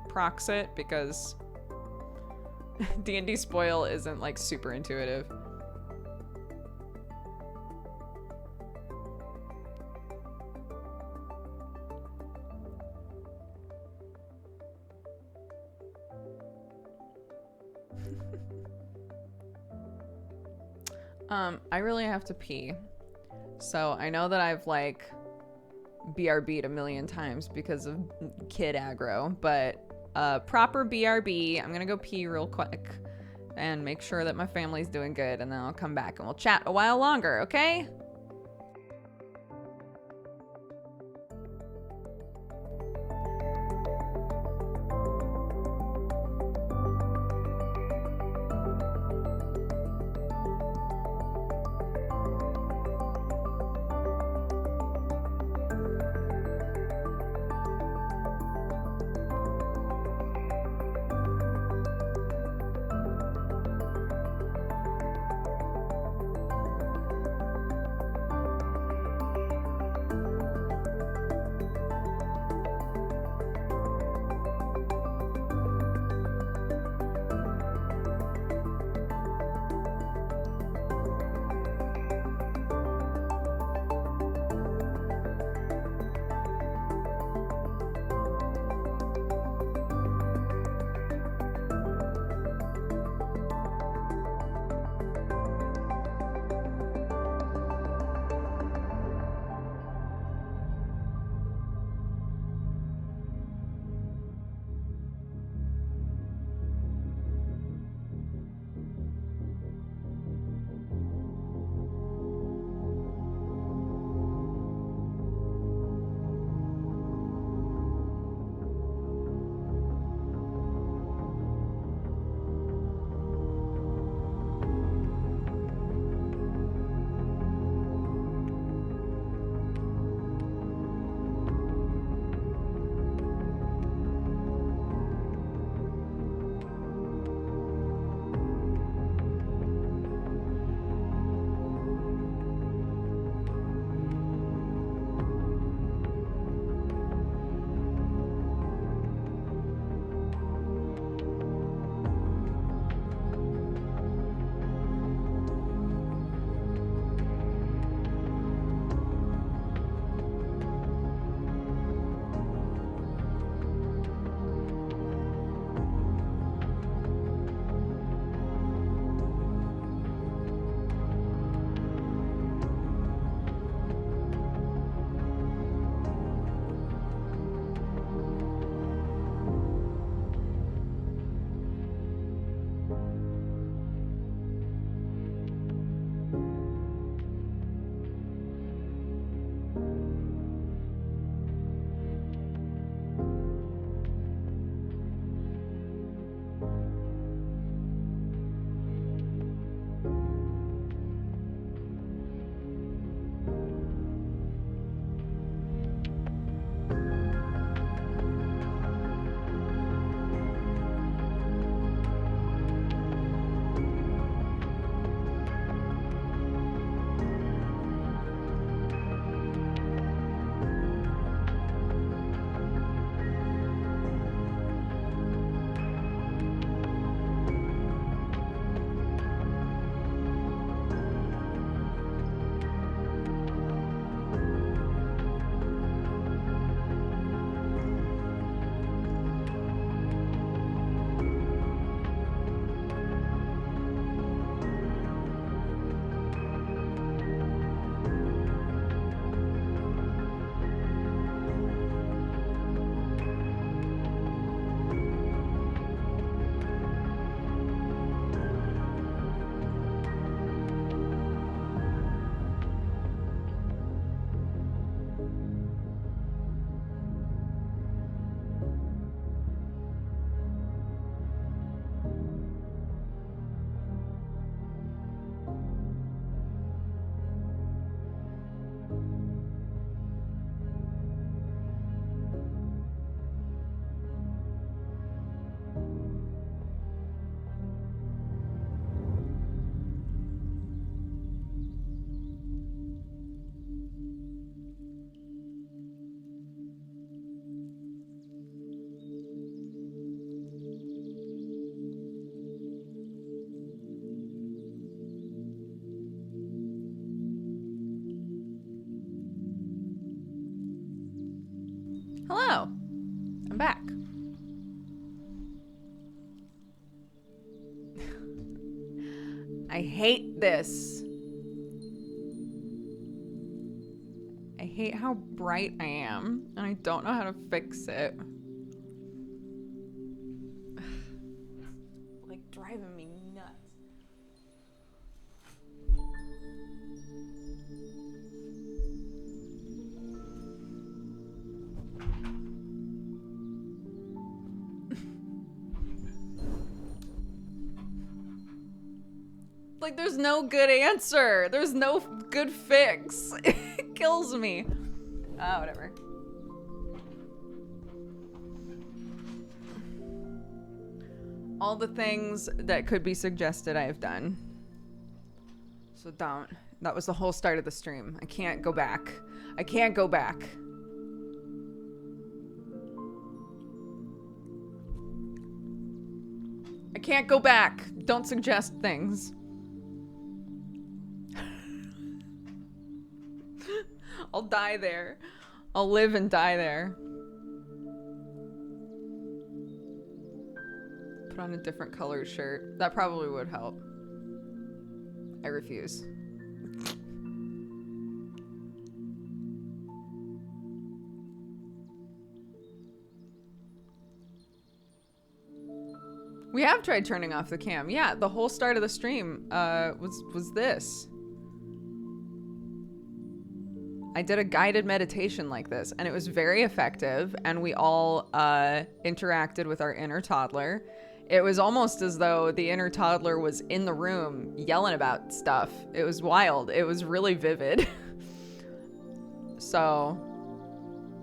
procs it, because D&D spoil isn't like super intuitive. I really have to pee. So I know that I've like BRB'd a million times because of kid aggro, but proper BRB. I'm gonna go pee real quick and make sure that my family's doing good, and then I'll come back and we'll chat a while longer, okay? I hate this. I hate how bright I am, and I don't know how to fix it. Like, driving me nuts. Like, there's no good answer. There's no good fix. It kills me. Whatever. All the things that could be suggested I have done. So don't. That was the whole start of the stream. I can't go back. I can't go back. I can't go back. Don't suggest things. I'll die there. I'll live and die there. Put on a different colored shirt. That probably would help. I refuse. We have tried turning off the cam. Yeah, the whole start of the stream was this. I did a guided meditation like this, and it was very effective, and we all interacted with our inner toddler. It was almost as though the inner toddler was in the room yelling about stuff. It was wild. It was really vivid. So,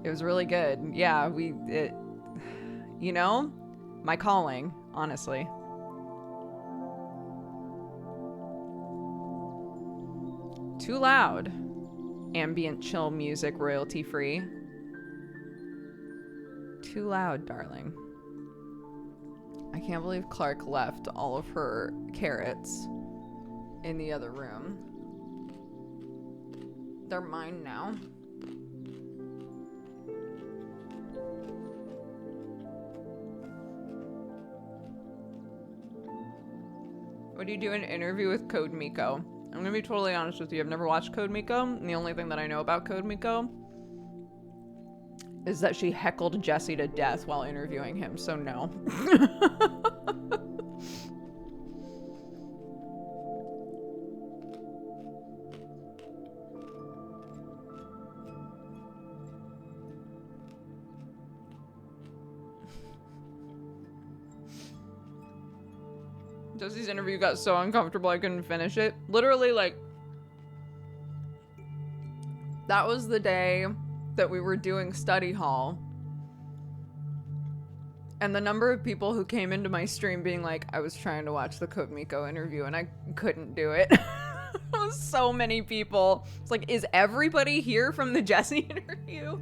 it was really good. Yeah, you know, my calling, honestly. Too loud. Ambient chill music, royalty free. Too loud, darling. I can't believe Clark left all of her carrots in the other room. They're mine now. Would you do an interview with Code Miko? I'm gonna be totally honest with you. I've never watched Code Miko, and the only thing that I know about Code Miko is that she heckled Jesse to death while interviewing him, so no. Jesse's interview got so uncomfortable I couldn't finish it. Literally, like, that was the day that we were doing study hall. And the number of people who came into my stream being like, I was trying to watch the Code Miko interview and I couldn't do it. So many people. It's like, is everybody here from the Jesse interview?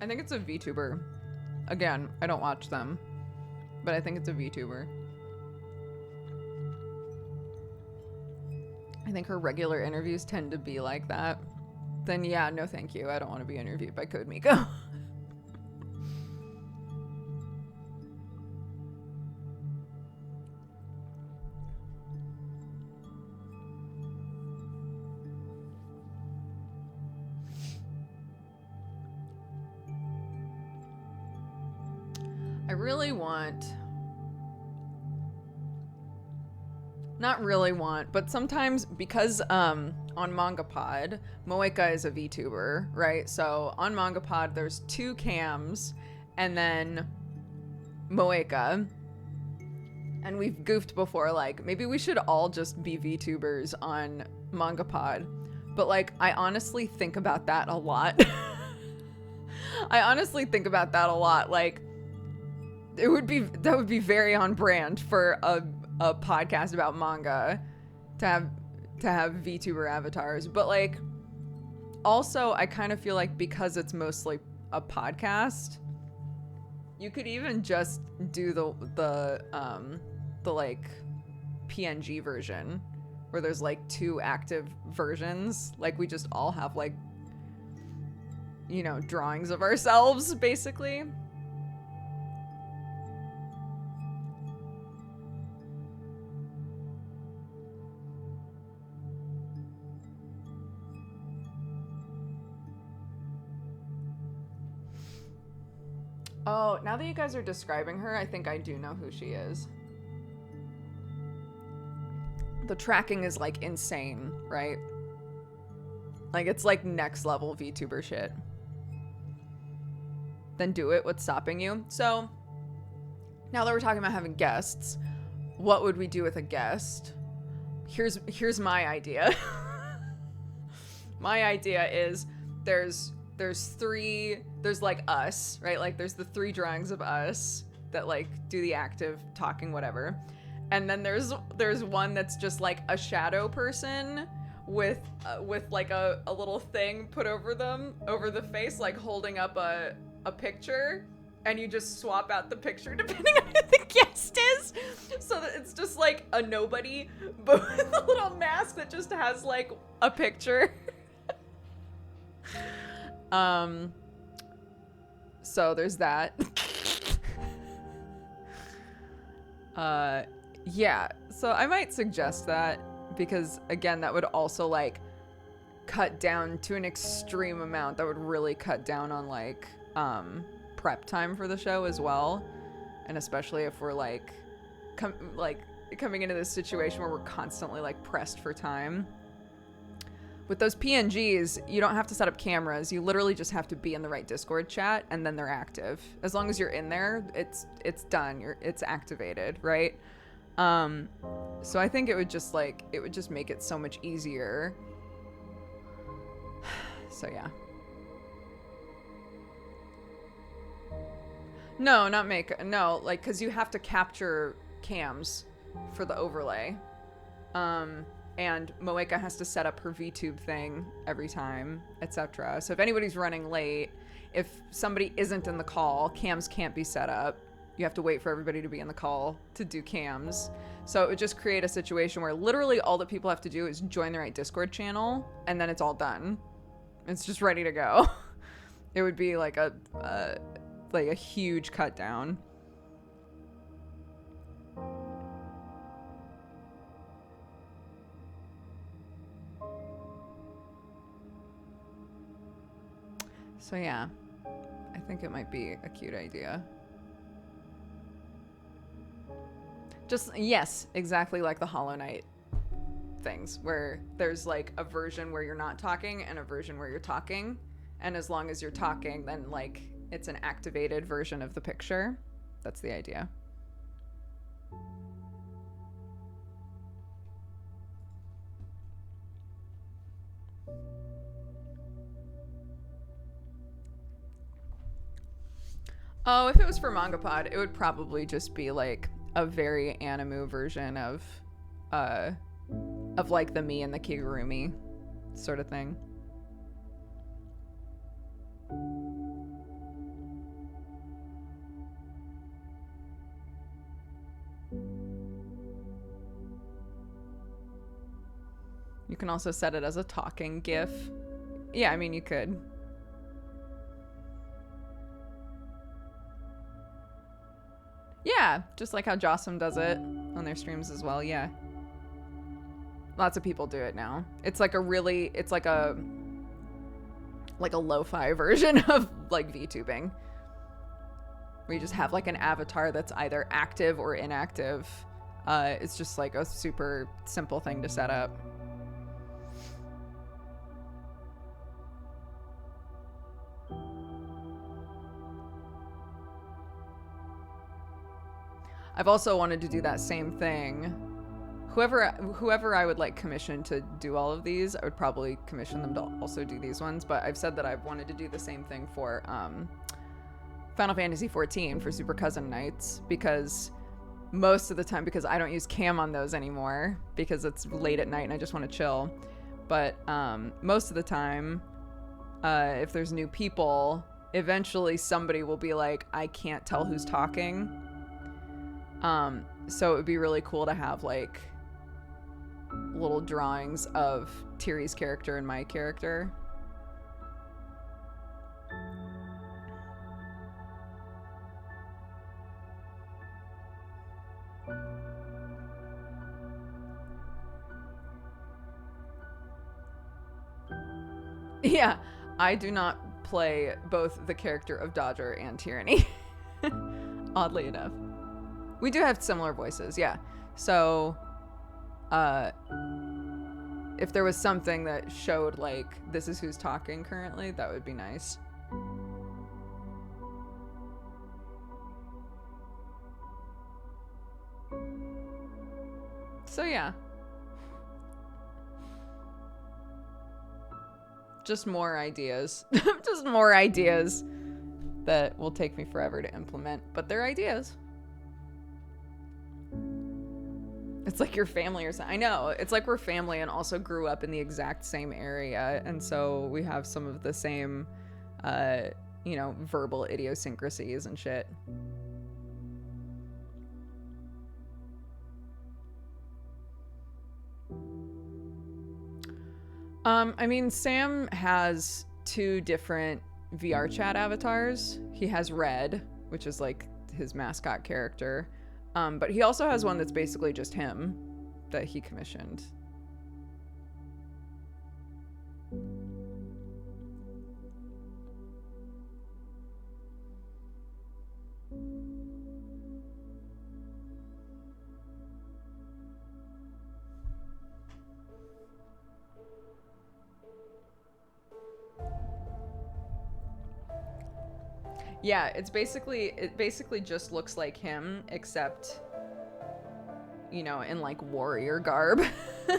I think it's a Vtuber. Again, I don't watch them, but I think it's a Vtuber. I think her regular interviews tend to be like that. Then yeah, no thank you. I don't want to be interviewed by Code Miko. Not really want, but sometimes because on MangaPod, Moeka is a VTuber, right? So on MangaPod, there's 2 cams and then Moeka. And we've goofed before, like, maybe we should all just be VTubers on MangaPod. But, like, I honestly think about that a lot. I honestly think about that a lot. Like, that would be very on brand for a podcast about manga to have to have VTuber avatars. But like, also I kind of feel like because it's mostly a podcast, you could even just do the like PNG version where there's like 2 active versions. Like we just all have like, you know, drawings of ourselves basically. Oh, now that you guys are describing her, I think I do know who she is. The tracking is like insane, right? Like it's like next level VTuber shit. Then do it. What's stopping you? So now that we're talking about having guests, what would we do with a guest? Here's my idea. My idea is there's like us, right? Like there's the 3 drawings of us that like do the active talking, whatever. And then there's one that's just like a shadow person with like a little thing put over the face, like holding up a picture, and you just swap out the picture depending on who the guest is. So that it's just like a nobody, but with a little mask that just has like a picture. So there's that. Yeah, so I might suggest that because again, that would also like cut down to an extreme amount. That would really cut down on like prep time for the show as well. And especially if we're like coming into this situation where we're constantly like pressed for time. With those PNGs, you don't have to set up cameras. You literally just have to be in the right Discord chat, and then they're active. As long as you're in there, it's done. It's activated, right? So I think it would just make it so much easier. So yeah. No, like because you have to capture cams for the overlay. And Moeka has to set up her VTube thing every time, etc. So if anybody's running late, if somebody isn't in the call, cams can't be set up. You have to wait for everybody to be in the call to do cams. So it would just create a situation where literally all that people have to do is join the right Discord channel, and then it's all done. It's just ready to go. It would be like a huge cut down. So yeah, I think it might be a cute idea. Just, yes, exactly like the Hollow Knight things, where there's like a version where you're not talking and a version where you're talking. And as long as you're talking, then like it's an activated version of the picture. That's the idea. Oh, if it was for MangaPod, it would probably just be like a very animu version of like the me and the Kigurumi sort of thing. You can also set it as a talking GIF. Yeah, I mean, you could. Yeah, just like how Jossum does it on their streams as well, yeah. Lots of people do it now. It's like a lo-fi version of like VTubing. Where you just have like an avatar that's either active or inactive. It's just like a super simple thing to set up. I've also wanted to do that same thing. Whoever I would like commission to do all of these, I would probably commission them to also do these ones. But I've said that I've wanted to do the same thing for Final Fantasy XIV for Super Cousin Nights, because most of the time, because I don't use cam on those anymore because it's late at night and I just want to chill. But most of the time, if there's new people, eventually somebody will be like, I can't tell who's talking. So it would be really cool to have like little drawings of Tiri's character and my character. Yeah, I do not play both the character of Dodger and Tyranny. Oddly enough. We do have similar voices, yeah. So, if there was something that showed, like, this is who's talking currently, that would be nice. So, yeah. Just more ideas. Just more ideas that will take me forever to implement, but they're ideas. It's like your family or something. I know. It's like we're family and also grew up in the exact same area, and so we have some of the same, you know, verbal idiosyncrasies and shit. I mean, Sam has 2 different VR chat avatars. He has Red, which is like his mascot character. But he also has one that's basically just him that he commissioned. Yeah, it basically just looks like him, except, you know, in like warrior garb. I'm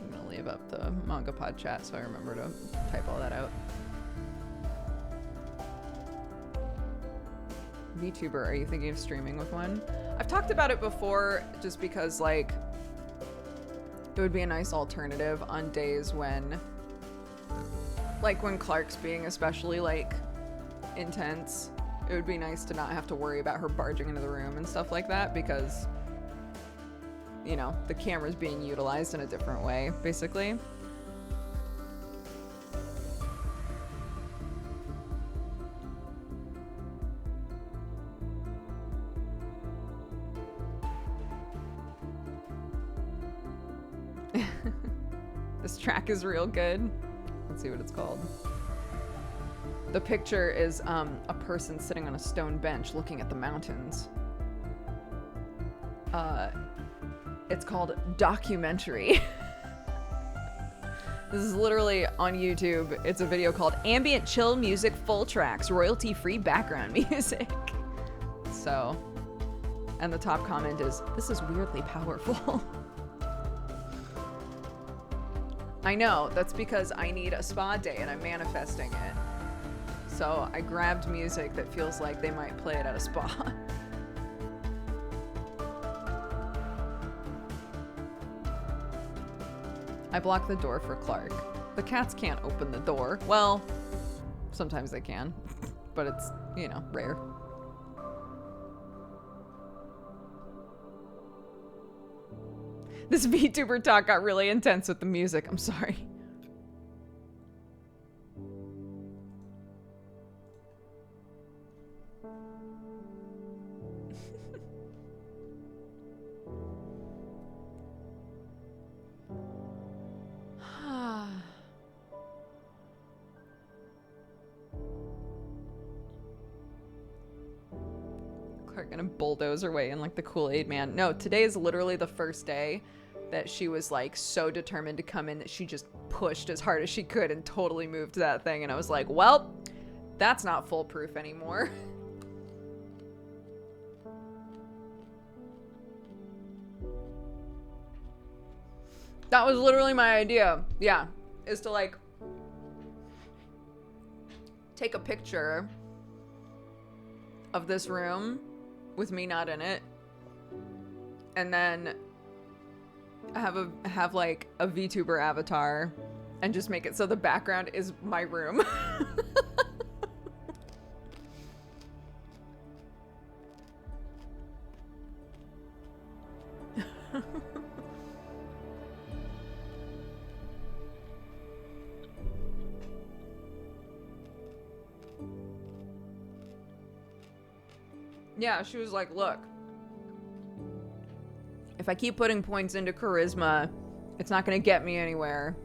gonna leave up the manga pod chat so I remember to type all that out. Vtuber, are you thinking of streaming with one? I've talked about it before just because, like, it would be a nice alternative on days when, like, when Clark's being especially, like, intense. It would be nice to not have to worry about her barging into the room and stuff like that because, you know, the camera's being utilized in a different way, basically. This track is real good. Let's see what it's called. The picture is a person sitting on a stone bench looking at the mountains. It's called Documentary. This is literally on YouTube. It's a video called Ambient Chill Music Full Tracks, Royalty-Free Background Music. So, and the top comment is, this is weirdly powerful. I know, that's because I need a spa day and I'm manifesting it. So I grabbed music that feels like they might play it at a spa. I blocked the door for Clark. The cats can't open the door. Well, sometimes they can, but it's, you know, rare. This VTuber talk got really intense with the music. I'm sorry. Clark gonna bulldoze her way in like the Kool-Aid man. No, today is literally the first day that she was like so determined to come in that she just pushed as hard as she could and totally moved that thing. And I was like, well, that's not foolproof anymore. That was literally my idea. Yeah. Is to like take a picture of this room with me not in it. And then have like a VTuber avatar and just make it so the background is my room. Yeah, she was like, look, if I keep putting points into charisma, it's not gonna get me anywhere.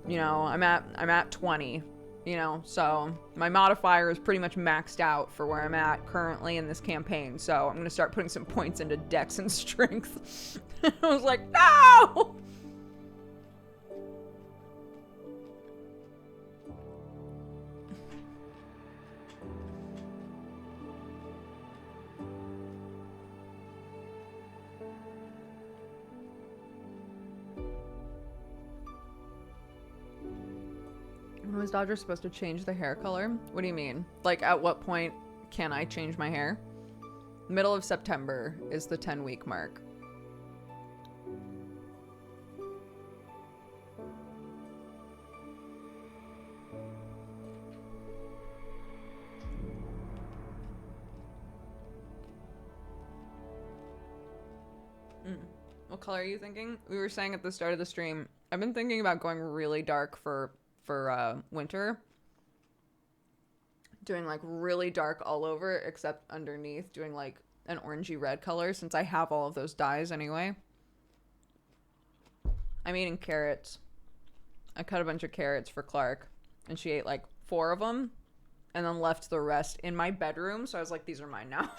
You know, I'm at 20, you know, so my modifier is pretty much maxed out for where I'm at currently in this campaign. So I'm gonna start putting some points into dex and strength. I was like, no! When was Dodger supposed to change the hair color? What do you mean? Like, at what point can I change my hair? Middle of September is the 10-week mark. What color are you thinking? We were saying at the start of the stream, I've been thinking about going really dark for winter. Doing like really dark all over except underneath, doing like an orangey red color since I have all of those dyes anyway. I'm eating carrots. I cut a bunch of carrots for Clark and she ate like 4 of them and then left the rest in my bedroom. So I was like, these are mine now.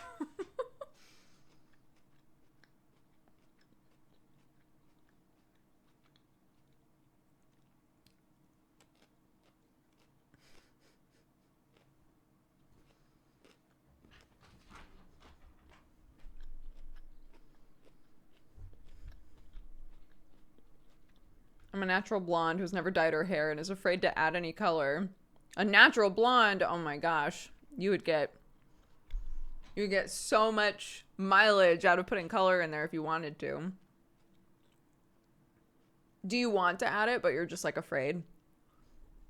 I'm a natural blonde who's never dyed her hair and is afraid to add any color. A natural blonde, oh my gosh. You would get so much mileage out of putting color in there if you wanted to. Do you want to add it, but you're just like afraid?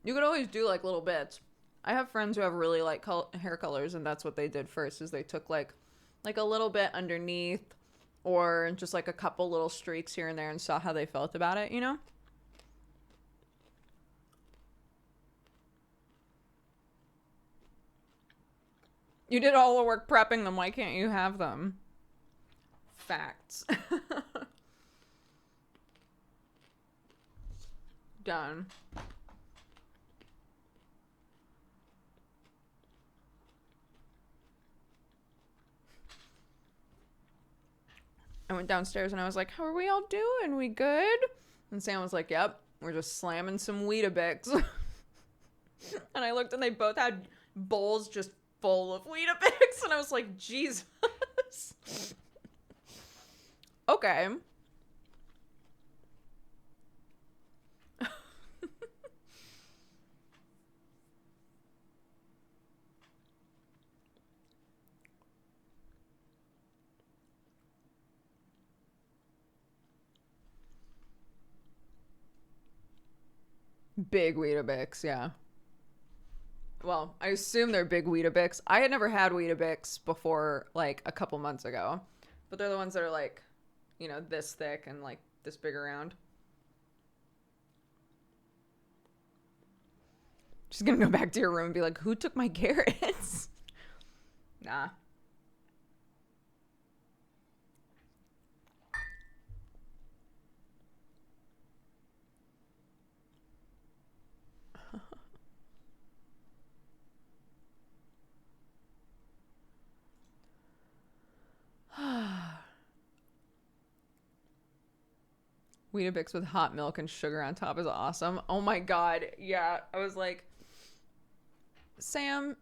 You could always do like little bits. I have friends who have really light hair colors and that's what they did first is they took like a little bit underneath or just like a couple little streaks here and there and saw how they felt about it, you know? You did all the work prepping them. Why can't you have them? Facts. Done. I went downstairs and I was like, how are we all doing? We good? And Sam was like, yep, we're just slamming some Weetabix. And I looked and they both had bowls just full of Weetabix. And I was like, Jesus. Okay. Big Weetabix, yeah. Well, I assume they're big Weetabix. I had never had Weetabix before, like, a couple months ago. But they're the ones that are, like, you know, this thick and, like, this big around. She's gonna go back to your room and be like, who took my carrots? Nah. Weetabix with hot milk and sugar on top is awesome. Oh my god, yeah. I was like, Sam,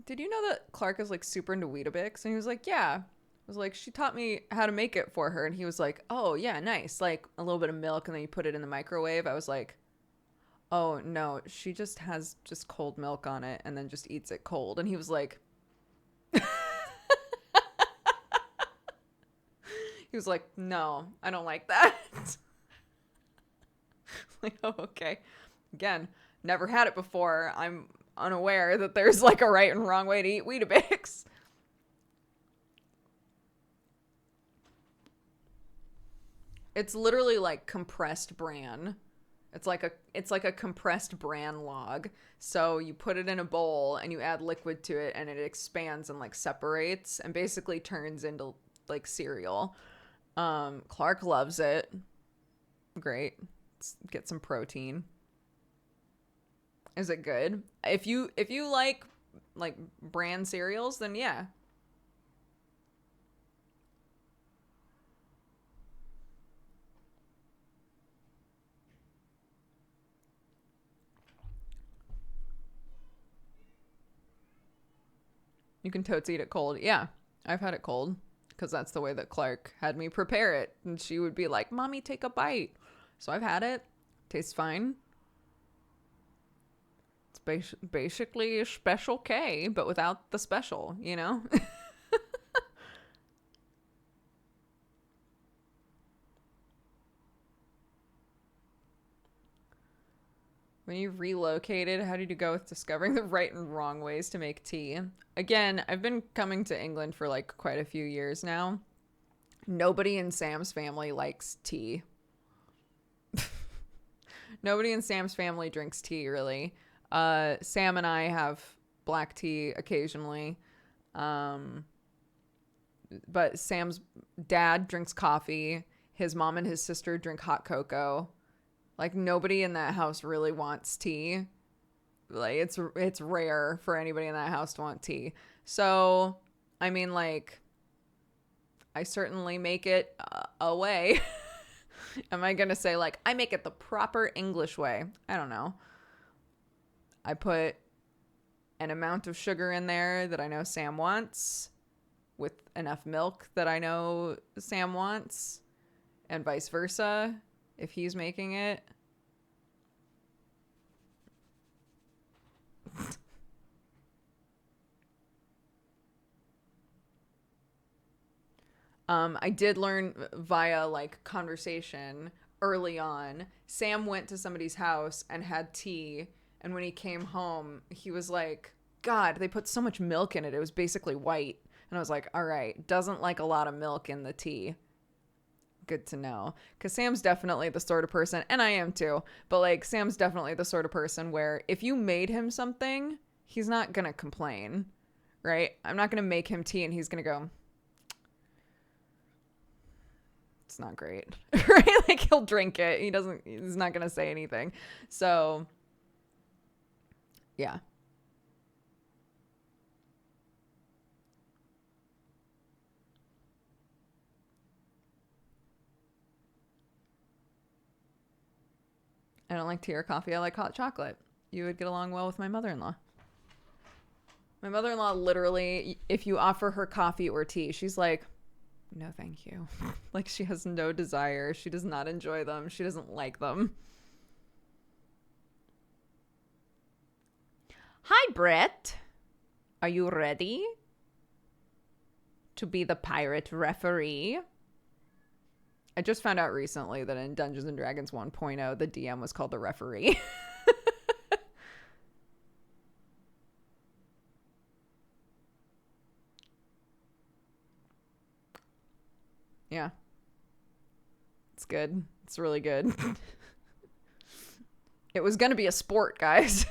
did you know that Clark is like super into Weetabix? And he was like, yeah. was like, she taught me how to make it for her. And he was like, oh, yeah, nice. Like a little bit of milk and then you put it in the microwave. I was like, oh, no, she just has just cold milk on it and then just eats it cold. And he was like, no, I don't like that. Like, oh, okay. Again, never had it before. I'm unaware that there's like a right and wrong way to eat Weetabix. It's literally like compressed bran. It's like a compressed bran log. So you put it in a bowl and you add liquid to it and it expands and like separates and basically turns into like cereal. Clark loves it. Great. Let's get some protein. Is it good? If you like bran cereals, then yeah. You can totes eat it cold. Yeah, I've had it cold because that's the way that Clark had me prepare it. And she would be like, Mommy, take a bite. So I've had it. Tastes fine. It's basically Special K, but without the special, you know? When you relocated, how did you go with discovering the right and wrong ways to make tea? Again, I've been coming to England for like quite a few years now. Nobody in Sam's family likes tea. Nobody in Sam's family drinks tea, really. Sam and I have black tea occasionally. But Sam's dad drinks coffee. His mom and his sister drink hot cocoa. Like, nobody in that house really wants tea. Like, it's rare for anybody in that house to want tea. So, I mean, like, I certainly make it a way. Am I going to say, like, I make it the proper English way? I don't know. I put an amount of sugar in there that I know Sam wants with enough milk that I know Sam wants, and vice versa. If he's making it. I did learn via like conversation early on. Sam went to somebody's house and had tea. And when he came home, he was like, God, they put so much milk in it. It was basically white. And I was like, all right, doesn't like a lot of milk in the tea. Good to know. Because Sam's definitely the sort of person, and I am too, but like Sam's definitely the sort of person where if you made him something, he's not going to complain, right? I'm not going to make him tea and he's going to go, it's not great, right? Like he'll drink it. He's not going to say anything. So yeah. I don't like tea or coffee. I like hot chocolate. You would get along well with my mother-in-law. My mother-in-law literally, if you offer her coffee or tea, she's like, no, thank you. Like she has no desire. She does not enjoy them. She doesn't like them. Hi, Brett. Are you ready to be the pirate referee? I just found out recently that in Dungeons & Dragons 1.0, the DM was called the referee. Yeah. It's good. It's really good. It was going to be a sport, guys.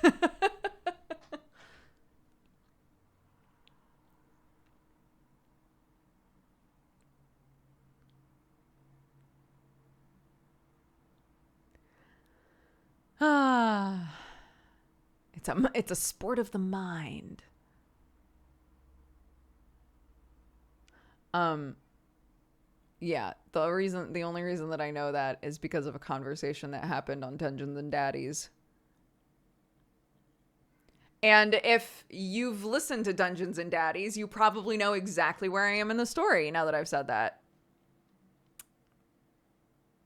It's a sport of the mind. Yeah, the only reason that I know that is because of a conversation that happened on Dungeons and Daddies. And if you've listened to Dungeons and Daddies, you probably know exactly where I am in the story now that I've said that.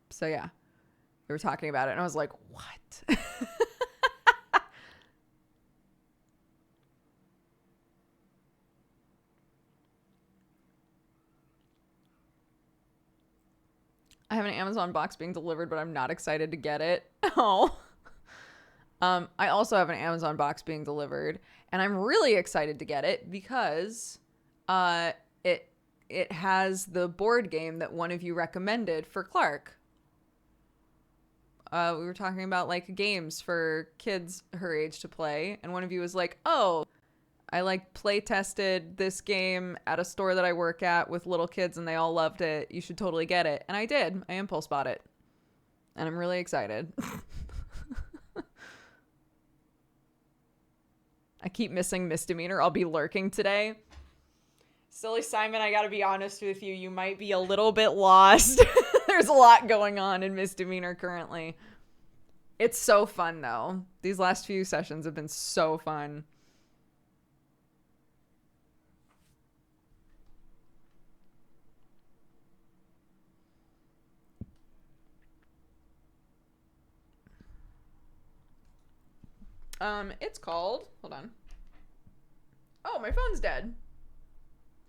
So yeah, we were talking about it and I was like, what? I have an Amazon box being delivered, but I'm not excited to get it. Oh. I also have an Amazon box being delivered, and I'm really excited to get it because it has the board game that one of you recommended for Clark. We were talking about like games for kids her age to play, and one of you was like, "Oh, I like play tested this game at a store that I work at with little kids, and they all loved it. You should totally get it." And I did. I impulse bought it, and I'm really excited. I keep missing Misdemeanor. I'll be lurking today. Silly Simon, I gotta be honest with you. You might be a little bit lost. There's a lot going on in Misdemeanor currently. It's so fun, though. These last few sessions have been so fun. It's called, hold on. Oh, my phone's dead.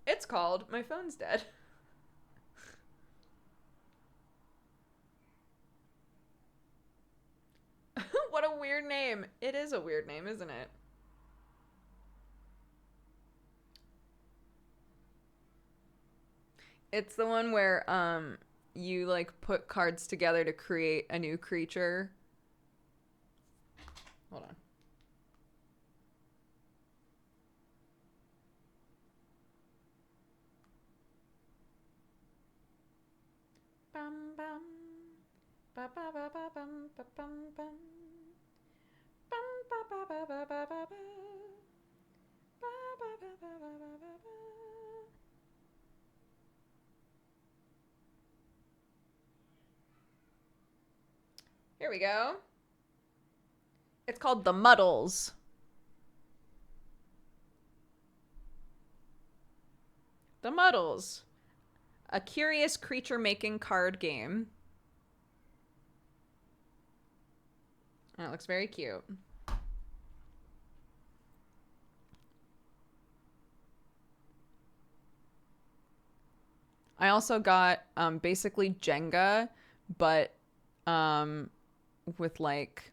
It's called My Phone's Dead. What a weird name. It is a weird name, isn't it? It's the one where you like put cards together to create a new creature. Hold on. Bum bum. Ba ba ba ba bum ba bum bum. Bum ba ba ba ba ba ba ba. Ba ba ba ba ba ba ba ba. Here we go. It's called The Muddles. The Muddles. A curious creature-making card game. And it looks very cute. I also got basically Jenga, but with like,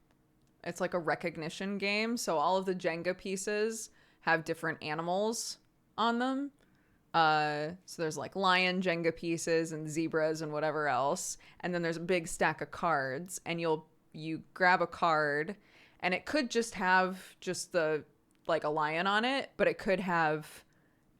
it's like a recognition game. So all of the Jenga pieces have different animals on them. So there's like lion Jenga pieces and zebras and whatever else. And then there's a big stack of cards, and you grab a card, and it could just have just the like a lion on it, but it could have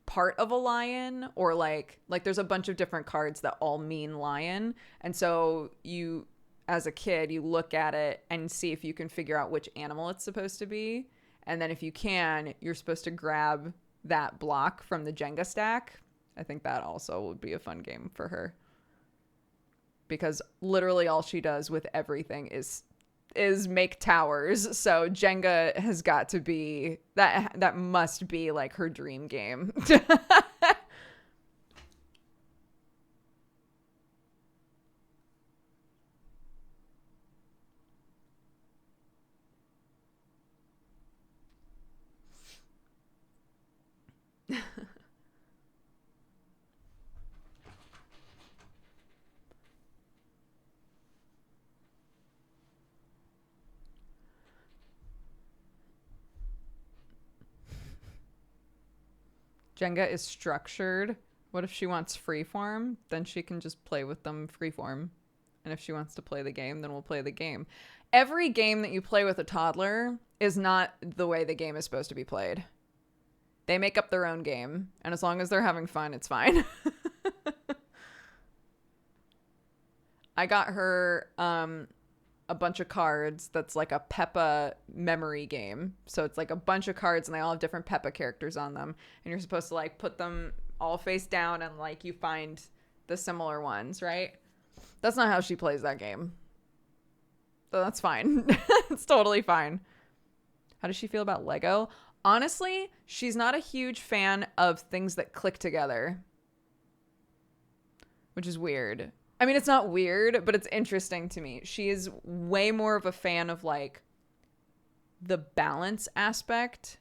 part of a lion, or like there's a bunch of different cards that all mean lion. And so you, as a kid, you look at it and see if you can figure out which animal it's supposed to be. And then if you can, you're supposed to grab that block from the Jenga stack. I think that also would be a fun game for her, because literally all she does with everything is make towers. So Jenga has got to be that must be like her dream game. Jenga is structured. What if she wants freeform? Then she can just play with them freeform. And if she wants to play the game, then we'll play the game. Every game that you play with a toddler is not the way the game is supposed to be played. They make up their own game, and as long as they're having fun, it's fine. I got her a bunch of cards that's like a Peppa memory game. So it's like a bunch of cards, and they all have different Peppa characters on them. And you're supposed to like put them all face down, and like you find the similar ones, right? That's not how she plays that game. So that's fine. It's totally fine. How does she feel about Lego? Honestly, she's not a huge fan of things that click together, which is weird. I mean, it's not weird, but it's interesting to me. She is way more of a fan of like the balance aspect.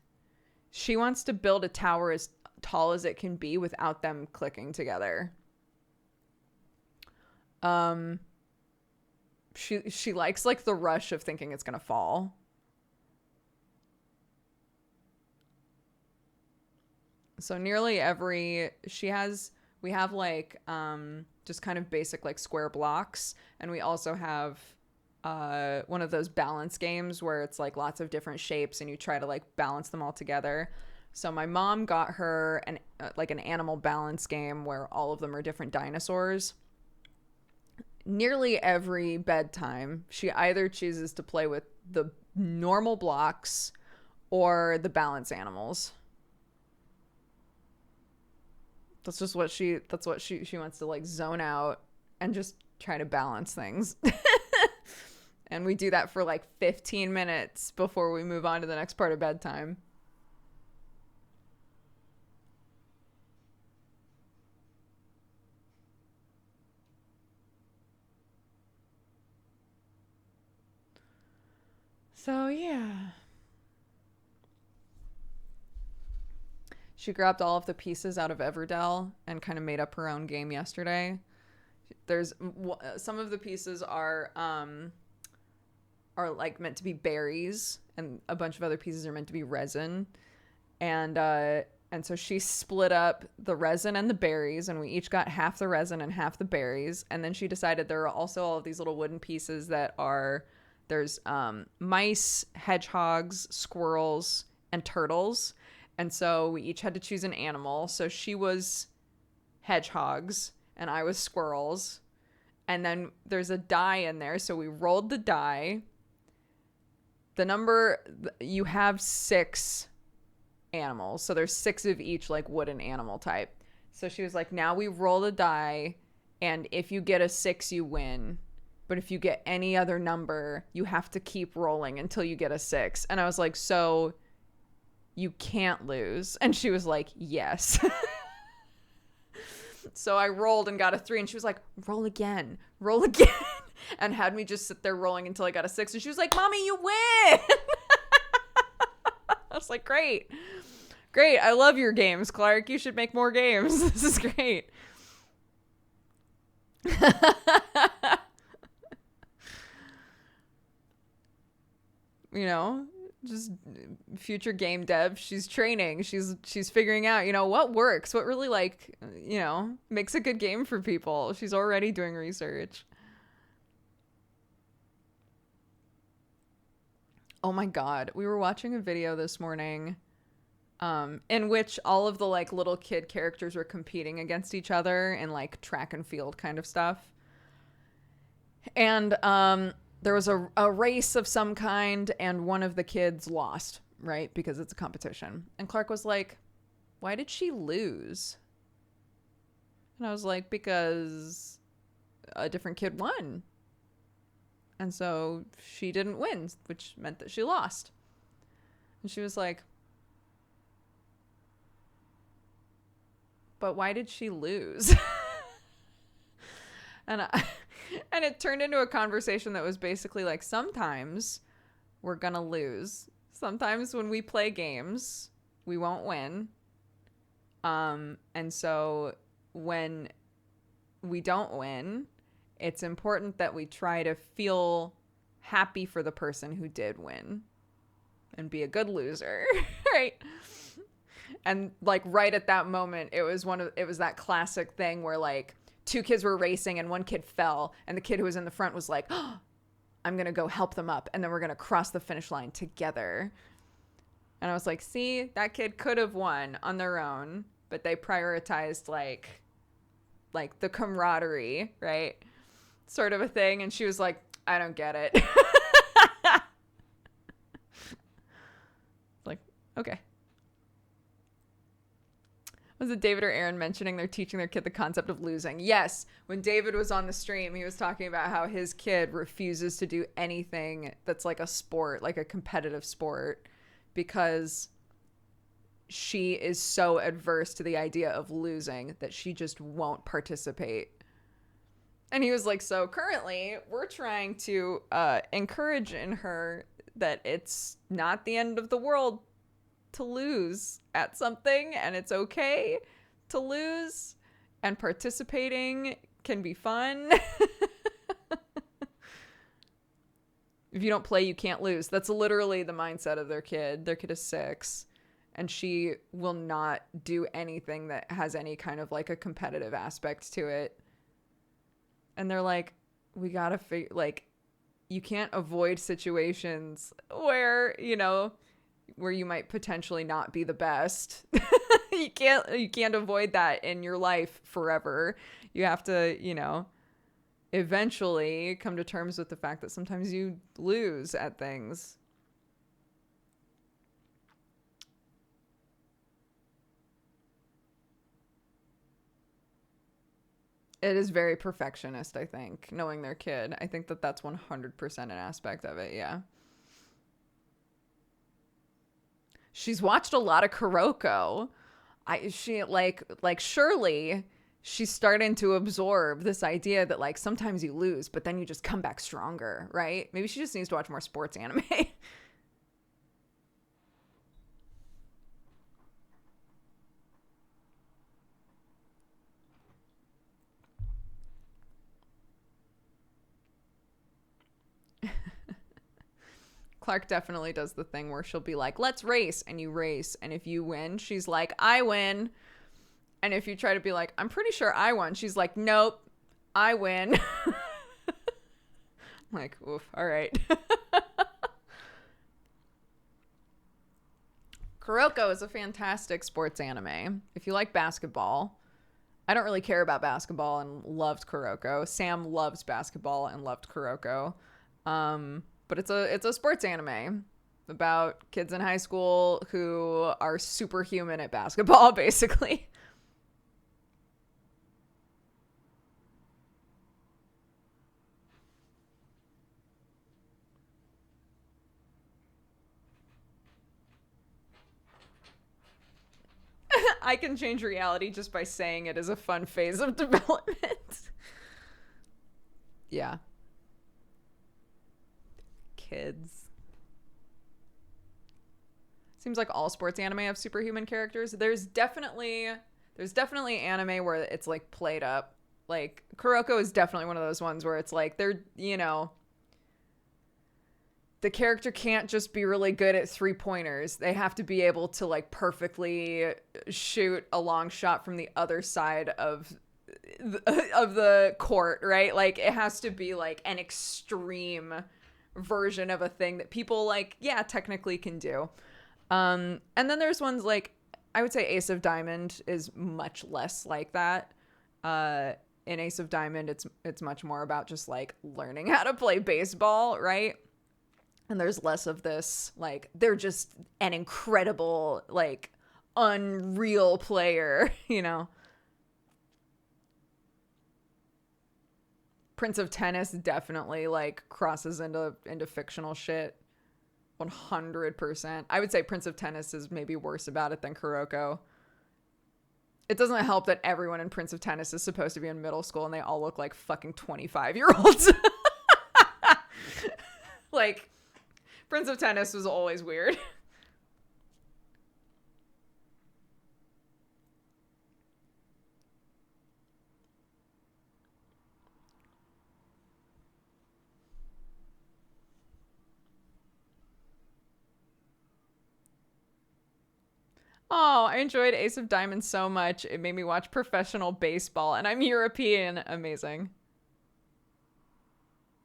She wants to build a tower as tall as it can be without them clicking together. She likes like the rush of thinking it's gonna fall. So nearly every we have like just kind of basic like square blocks, and we also have one of those balance games where it's like lots of different shapes and you try to like balance them all together. So my mom got her an animal balance game where all of them are different dinosaurs. Nearly every bedtime, she either chooses to play with the normal blocks or the balance animals. That's what she wants to like zone out and just try to balance things. And we do that for like 15 minutes before we move on to the next part of bedtime. So yeah. She grabbed all of the pieces out of Everdell and kind of made up her own game yesterday. There's some of the pieces are like meant to be berries, and a bunch of other pieces are meant to be resin. And so she split up the resin and the berries, and we each got half the resin and half the berries. And then she decided there are also all of these little wooden pieces that are there's mice, hedgehogs, squirrels, and turtles. And so we each had to choose an animal. So she was hedgehogs and I was squirrels. And then there's a die in there. So we rolled the die. The number, you have 6 animals. So there's 6 of each like wooden animal type. So she was like, now we roll the die. And if you get a 6, you win. But if you get any other number, you have to keep rolling until you get a 6. And I was like, so you can't lose. And she was like, yes. So I rolled and got a 3, and she was like, roll again, and had me just sit there rolling until I got a 6. And she was like, Mommy, you win. I was like, great. I love your games, Clark. You should make more games. This is great. You know, just future game dev. She's training. She's figuring out, you know, what works, what really like, you know, makes a good game for people. She's already doing research. Oh my God. We were watching a video this morning in which all of the like little kid characters were competing against each other in like track and field kind of stuff. And there was a race of some kind, and one of the kids lost, right? Because it's a competition. And Clark was like, why did she lose? And I was like, because a different kid won. And so she didn't win, which meant that she lost. And she was like, but why did she lose? And it turned into a conversation that was basically like, sometimes we're gonna lose. Sometimes when we play games, we won't win. And so when we don't win, it's important that we try to feel happy for the person who did win and be a good loser, right? And like right at that moment, it was that classic thing where like 2 kids were racing and one kid fell, and the kid who was in the front was like, oh, I'm going to go help them up, and then we're going to cross the finish line together. And I was like, see, that kid could have won on their own, but they prioritized like the camaraderie, right? Sort of a thing. And she was like, I don't get it. Like, okay. Was it David or Aaron mentioning they're teaching their kid the concept of losing? Yes. When David was on the stream, he was talking about how his kid refuses to do anything that's like a sport, like a competitive sport. because she is so adverse to the idea of losing that she just won't participate. And he was like, so currently we're trying to encourage in her that it's not the end of the world to lose at something, and it's okay to lose, and participating can be fun. If you don't play, you can't lose. That's literally the mindset of their kid. Their kid is 6, and she will not do anything that has any kind of like a competitive aspect to it. And they're like, we gotta figure, like, you can't avoid situations where, you know, where you might potentially not be the best. You can't avoid that in your life forever. You have to, you know, eventually come to terms with the fact that sometimes you lose at things. It is very perfectionist, I think, knowing their kid. I think that that's 100% an aspect of it, yeah. She's watched a lot of Kuroko. She surely she's starting to absorb this idea that like sometimes you lose, but then you just come back stronger, right? Maybe she just needs to watch more sports anime. Clark definitely does the thing where she'll be like, let's race, and you race, and if you win, she's like, I win. And if you try to be like, I'm pretty sure I won, she's like, nope, I win. I'm like, oof, all right. Kuroko is a fantastic sports anime. If you like basketball, I don't really care about basketball and loved Kuroko. Sam loves basketball and loved Kuroko. But it's a sports anime about kids in high school who are superhuman at basketball, basically. I can change reality just by saying it is a fun phase of development. Yeah. Kids. Seems like all sports anime have superhuman characters. There's definitely anime where it's like played up. Like Kuroko is definitely one of those ones where it's like they're, you know, the character can't just be really good at 3-pointers. They have to be able to like perfectly shoot a long shot from the other side of the court, right? Like it has to be like an extreme version of a thing that people like, yeah, technically can do. And then there's ones like, I would say Ace of Diamond is much less like that. In Ace of Diamond, it's much more about just like learning how to play baseball, right? And there's less of this, like, they're just an incredible, like, unreal player, you know? Prince of Tennis definitely, like, crosses into fictional shit. 100%. I would say Prince of Tennis is maybe worse about it than Kuroko. It doesn't help that everyone in Prince of Tennis is supposed to be in middle school and they all look like fucking 25-year-olds. Like, Prince of Tennis was always weird. Oh, I enjoyed Ace of Diamonds so much. It made me watch professional baseball, and I'm European. Amazing.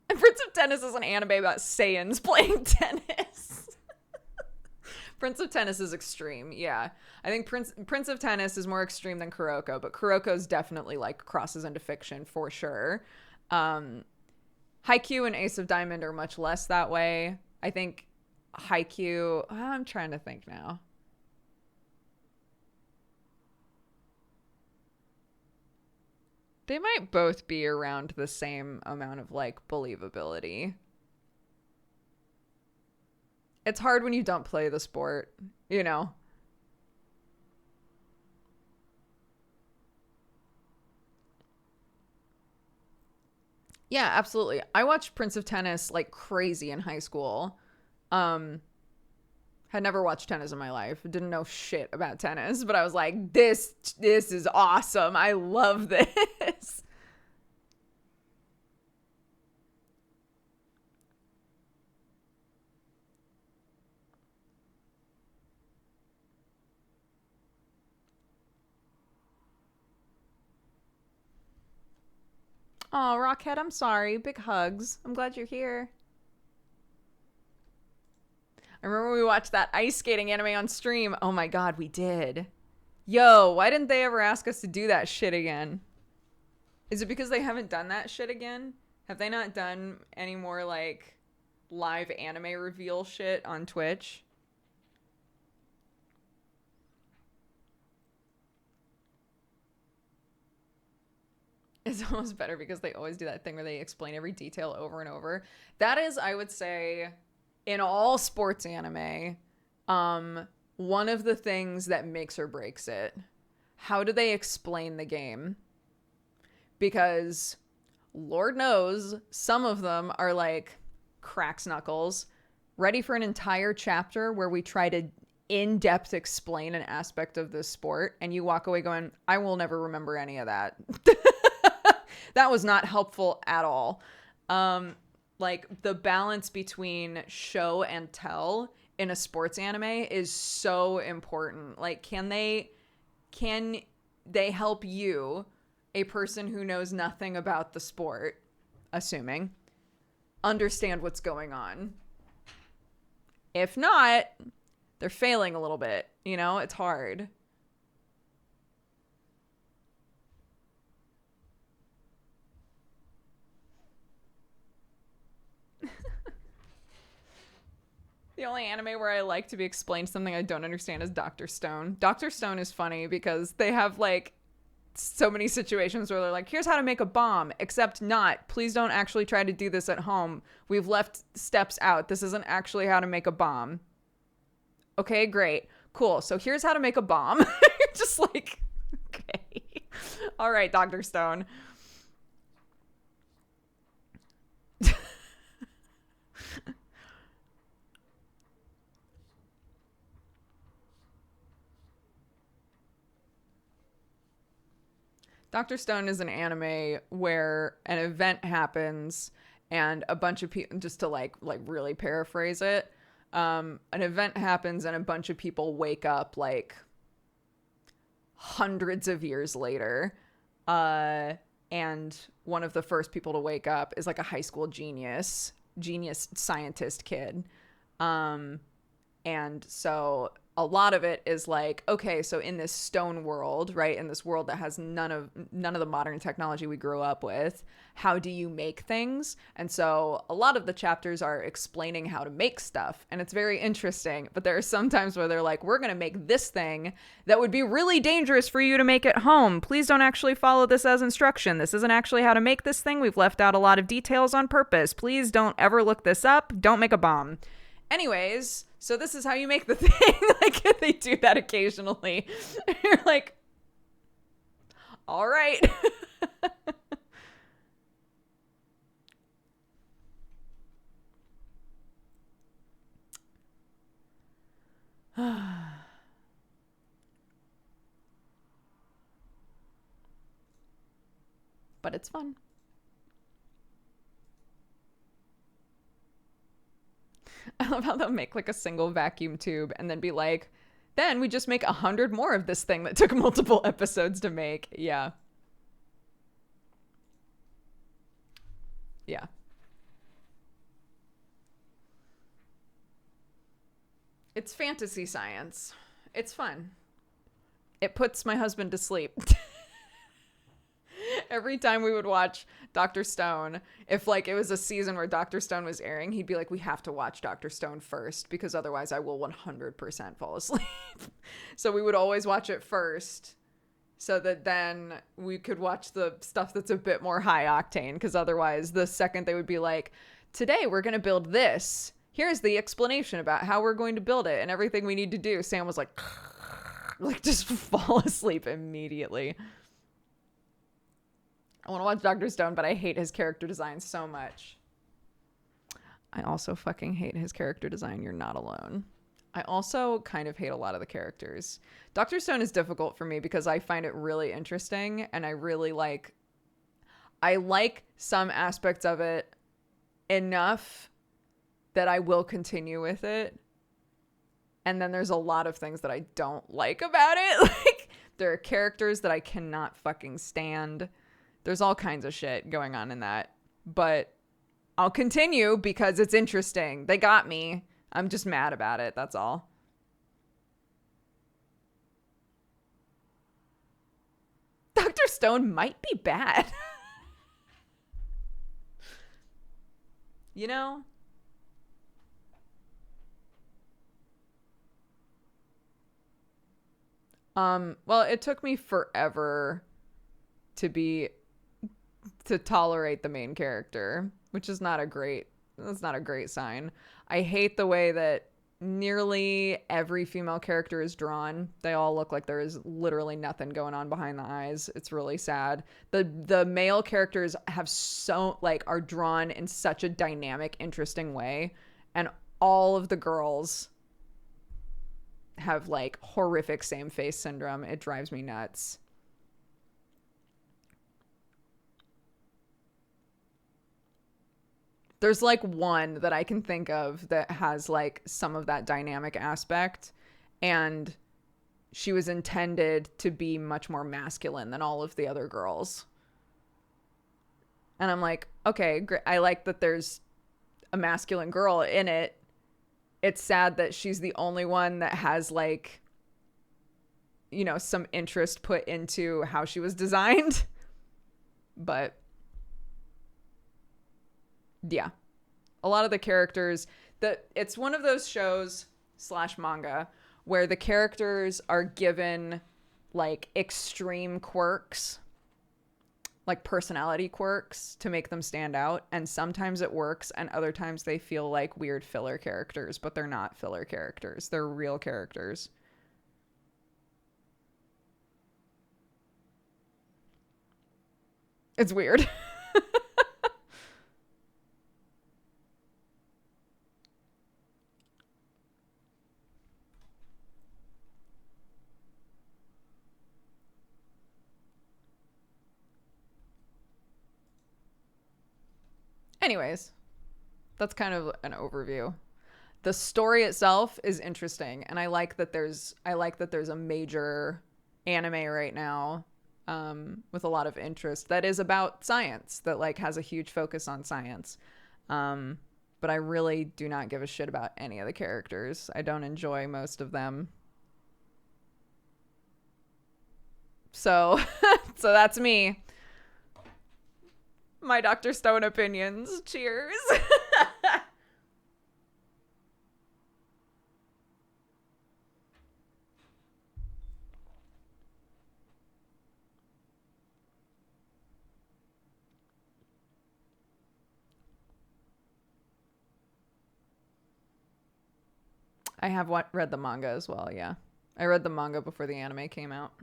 And Prince of Tennis is an anime about Saiyans playing tennis. Prince of Tennis is extreme, yeah. I think Prince of Tennis is more extreme than Kuroko, but Kuroko's definitely like crosses into fiction for sure. Haikyuu and Ace of Diamond are much less that way. I think Haikyuu, I'm trying to think now. They might both be around the same amount of like believability. It's hard when you don't play the sport, you know? Yeah, absolutely. I watched Prince of Tennis like crazy in high school. Um, had never watched tennis in my life. Didn't know shit about tennis, but I was like, this is awesome. I love this. Oh, Rockhead, I'm sorry. Big hugs. I'm glad you're here. I remember we watched that ice skating anime on stream. Oh my god, we did. Yo, why didn't they ever ask us to do that shit again? Is it because they haven't done that shit again? Have they not done any more like live anime reveal shit on Twitch? It's almost better because they always do that thing where they explain every detail over and over. That is, I would say, in all sports anime, one of the things that makes or breaks it. How do they explain the game? Because Lord knows some of them are like cracks knuckles, ready for an entire chapter where we try to in-depth explain an aspect of this sport, and you walk away going, I will never remember any of that. That was not helpful at all. Like the balance between show and tell in a sports anime is so important. Like, can they help you, a person who knows nothing about the sport, assuming, understand what's going on? If not, they're failing a little bit. You know, it's hard. The only anime where I like to be explained something I don't understand is Dr. Stone. Dr. Stone is funny because they have like so many situations where they're like, here's how to make a bomb, except not. Please don't actually try to do this at home. We've left steps out. This isn't actually how to make a bomb. Okay, great. Cool. So here's how to make a bomb. You're just like, okay. All right, Dr. Stone. Dr. Stone is an anime where an event happens and a bunch of people, just to like really paraphrase it, an event happens and a bunch of people wake up like hundreds of years later. And one of the first people to wake up is like a high school genius scientist kid. And so a lot of it is like, okay, so in this stone world, right, in this world that has none of the modern technology we grew up with, how do you make things? And so a lot of the chapters are explaining how to make stuff, and it's very interesting. But there are some times where they're like, we're gonna make this thing that would be really dangerous for you to make at home. Please don't actually follow this as instruction. This isn't actually how to make this thing. We've left out a lot of details on purpose. Please don't ever look this up. Don't make a bomb. Anyways, so this is how you make the thing. Like, they do that occasionally. You're like, all right. But it's fun. I love how they'll make like a single vacuum tube and then be like, then we just make 100 more of this thing that took multiple episodes to make. Yeah. Yeah. It's fantasy science. It's fun. It puts my husband to sleep. Every time we would watch Dr. Stone, if like it was a season where Dr. Stone was airing, he'd be like, we have to watch Dr. Stone first because otherwise I will 100% fall asleep. So we would always watch it first so that then we could watch the stuff that's a bit more high octane, because otherwise the second they would be like, today we're going to build this, here's the explanation about how we're going to build it and everything we need to do. Sam was like just fall asleep immediately. I want to watch Dr. Stone, but I hate his character design so much. I also fucking hate his character design. You're not alone. I also kind of hate a lot of the characters. Dr. Stone is difficult for me because I find it really interesting, and I like some aspects of it enough that I will continue with it. And then there's a lot of things that I don't like about it. Like, there are characters that I cannot fucking stand. There's all kinds of shit going on in that. But I'll continue because it's interesting. They got me. I'm just mad about it. That's all. Dr. Stone might be bad. You know? Well, it took me forever to tolerate the main character, which is that's not a great sign. I hate the way that nearly every female character is drawn. They all look like there is literally nothing going on behind the eyes. It's really sad. The male characters are drawn in such a dynamic, interesting way, and all of the girls have like horrific same face syndrome. It drives me nuts. There's like one that I can think of that has like some of that dynamic aspect, and she was intended to be much more masculine than all of the other girls. And I'm like, okay, great. I like that there's a masculine girl in it. It's sad that she's the only one that has like, you know, some interest put into how she was designed. But yeah, a lot of the characters, it's one of those shows / manga where the characters are given like extreme quirks, like personality quirks to make them stand out. And sometimes it works, and other times they feel like weird filler characters, but they're not filler characters. They're real characters. It's weird. Anyways, that's kind of an overview. The story itself is interesting, and I like that there's a major anime right now with a lot of interest that is about science, that like has a huge focus on science. But I really do not give a shit about any of the characters. I don't enjoy most of them. So that's me. My Dr. Stone opinions. Cheers. I have read the manga as well, yeah. I read the manga before the anime came out.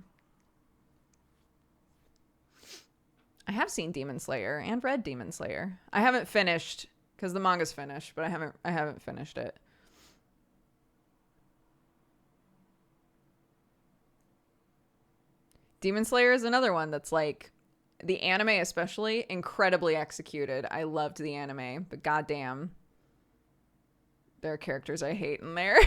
I have seen Demon Slayer and read Demon Slayer. I haven't finished because the manga's finished, but I haven't finished it. Demon Slayer is another one that's like, the anime especially, incredibly executed. I loved the anime, but goddamn, there are characters I hate in there.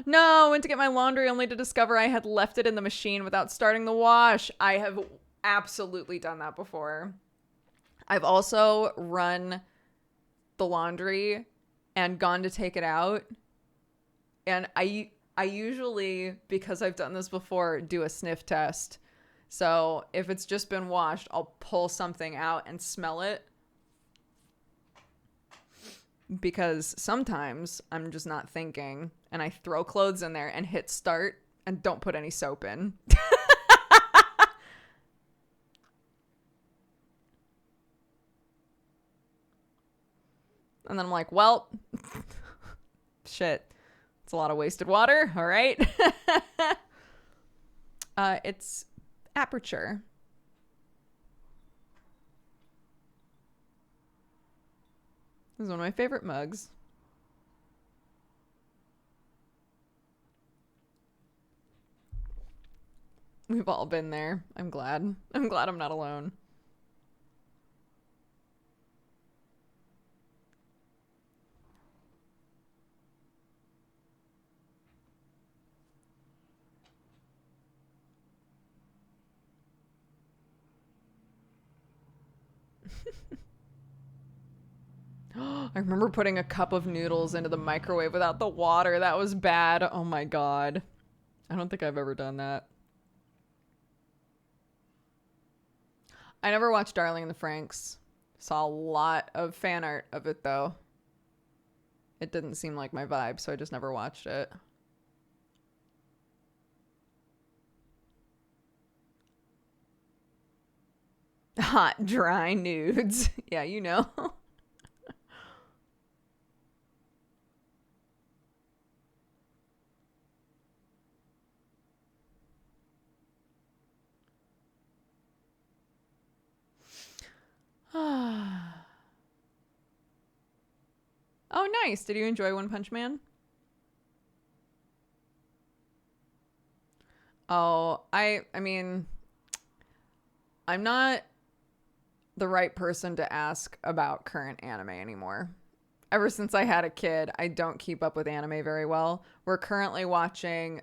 No, went to get my laundry only to discover I had left it in the machine without starting the wash. I have absolutely done that before. I've also run the laundry and gone to take it out. And I usually, because I've done this before, do a sniff test. So if it's just been washed, I'll pull something out and smell it. Because sometimes I'm just not thinking and I throw clothes in there and hit start and don't put any soap in. And then I'm like, well, shit. It's a lot of wasted water. All right. It's Aperture. This is one of my favorite mugs. We've all been there. I'm glad. I'm glad I'm not alone. I remember putting a cup of noodles into the microwave without the water. That was bad. Oh my god. I don't think I've ever done that. I never watched Darling in the Franxx. Saw a lot of fan art of it though. It didn't seem like my vibe, so I just never watched it. Hot, dry nudes. Yeah, you know. Oh, nice. Did you enjoy One Punch Man? Oh, I mean, I'm not the right person to ask about current anime anymore. Ever since I had a kid, I don't keep up with anime very well. We're currently watching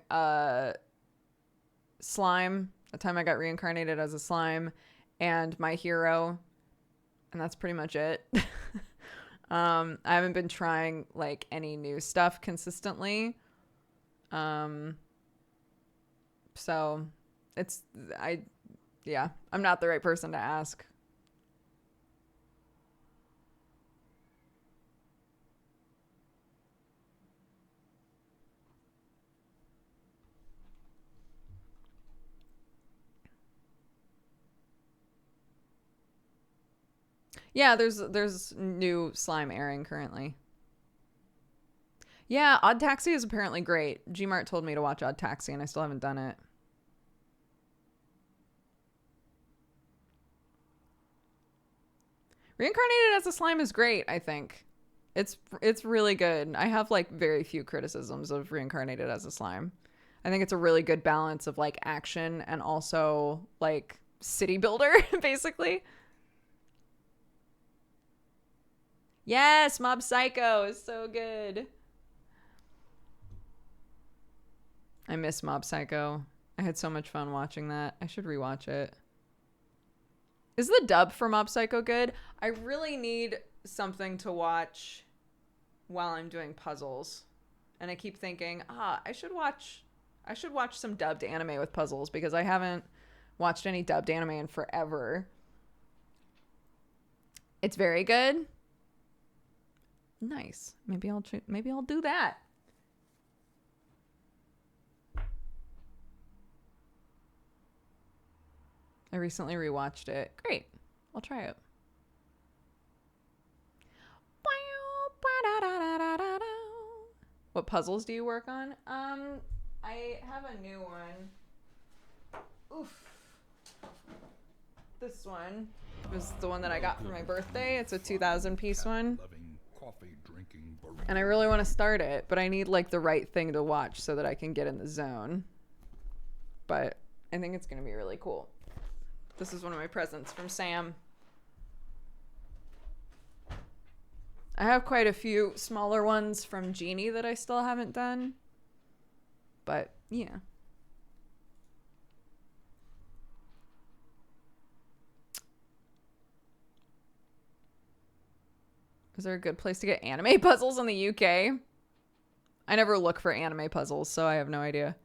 Slime, the time I got reincarnated as a slime, and My Hero, and that's pretty much it. I haven't been trying like any new stuff consistently. So I'm not the right person to ask. Yeah, there's new slime airing currently. Yeah, Odd Taxi is apparently great. Gmart told me to watch Odd Taxi and I still haven't done it. Reincarnated as a Slime is great, I think. It's really good. I have like very few criticisms of Reincarnated as a Slime. I think it's a really good balance of like action and also like city builder, basically. Yes, Mob Psycho is so good. I miss Mob Psycho. I had so much fun watching that. I should rewatch it. Is the dub for Mob Psycho good? I really need something to watch while I'm doing puzzles. And I keep thinking, I should watch some dubbed anime with puzzles because I haven't watched any dubbed anime in forever. It's very good. Nice. Maybe I'll do that. I recently rewatched it. Great. I'll try it. What puzzles do you work on? I have a new one. Oof. This one was the one that I got for my birthday. It's a 2,000 piece one. And I really want to start it, but I need like the right thing to watch so that I can get in the zone. But I think it's going to be really cool. This is one of my presents from Sam. I have quite a few smaller ones from Jeannie that I still haven't done. But, yeah. Is there a good place to get anime puzzles in the UK? I never look for anime puzzles, so I have no idea.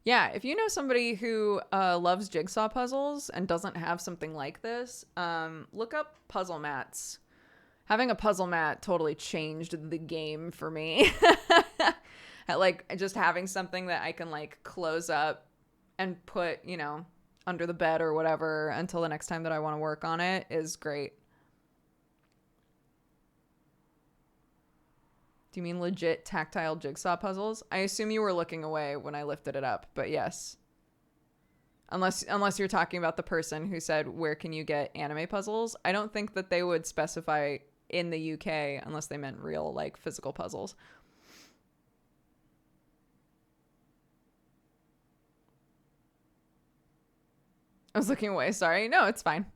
Yeah, if you know somebody who loves jigsaw puzzles and doesn't have something like this, look up puzzle mats. Having a puzzle mat totally changed the game for me. Like just having something that I can like close up and put, you know, under the bed or whatever until the next time that I want to work on it is great. Do you mean legit tactile jigsaw puzzles? I assume you were looking away when I lifted it up, but yes. Unless you're talking about the person who said, where can you get anime puzzles? I don't think that they would specify in the UK unless they meant real, like, physical puzzles. I was looking away. Sorry. No, it's fine.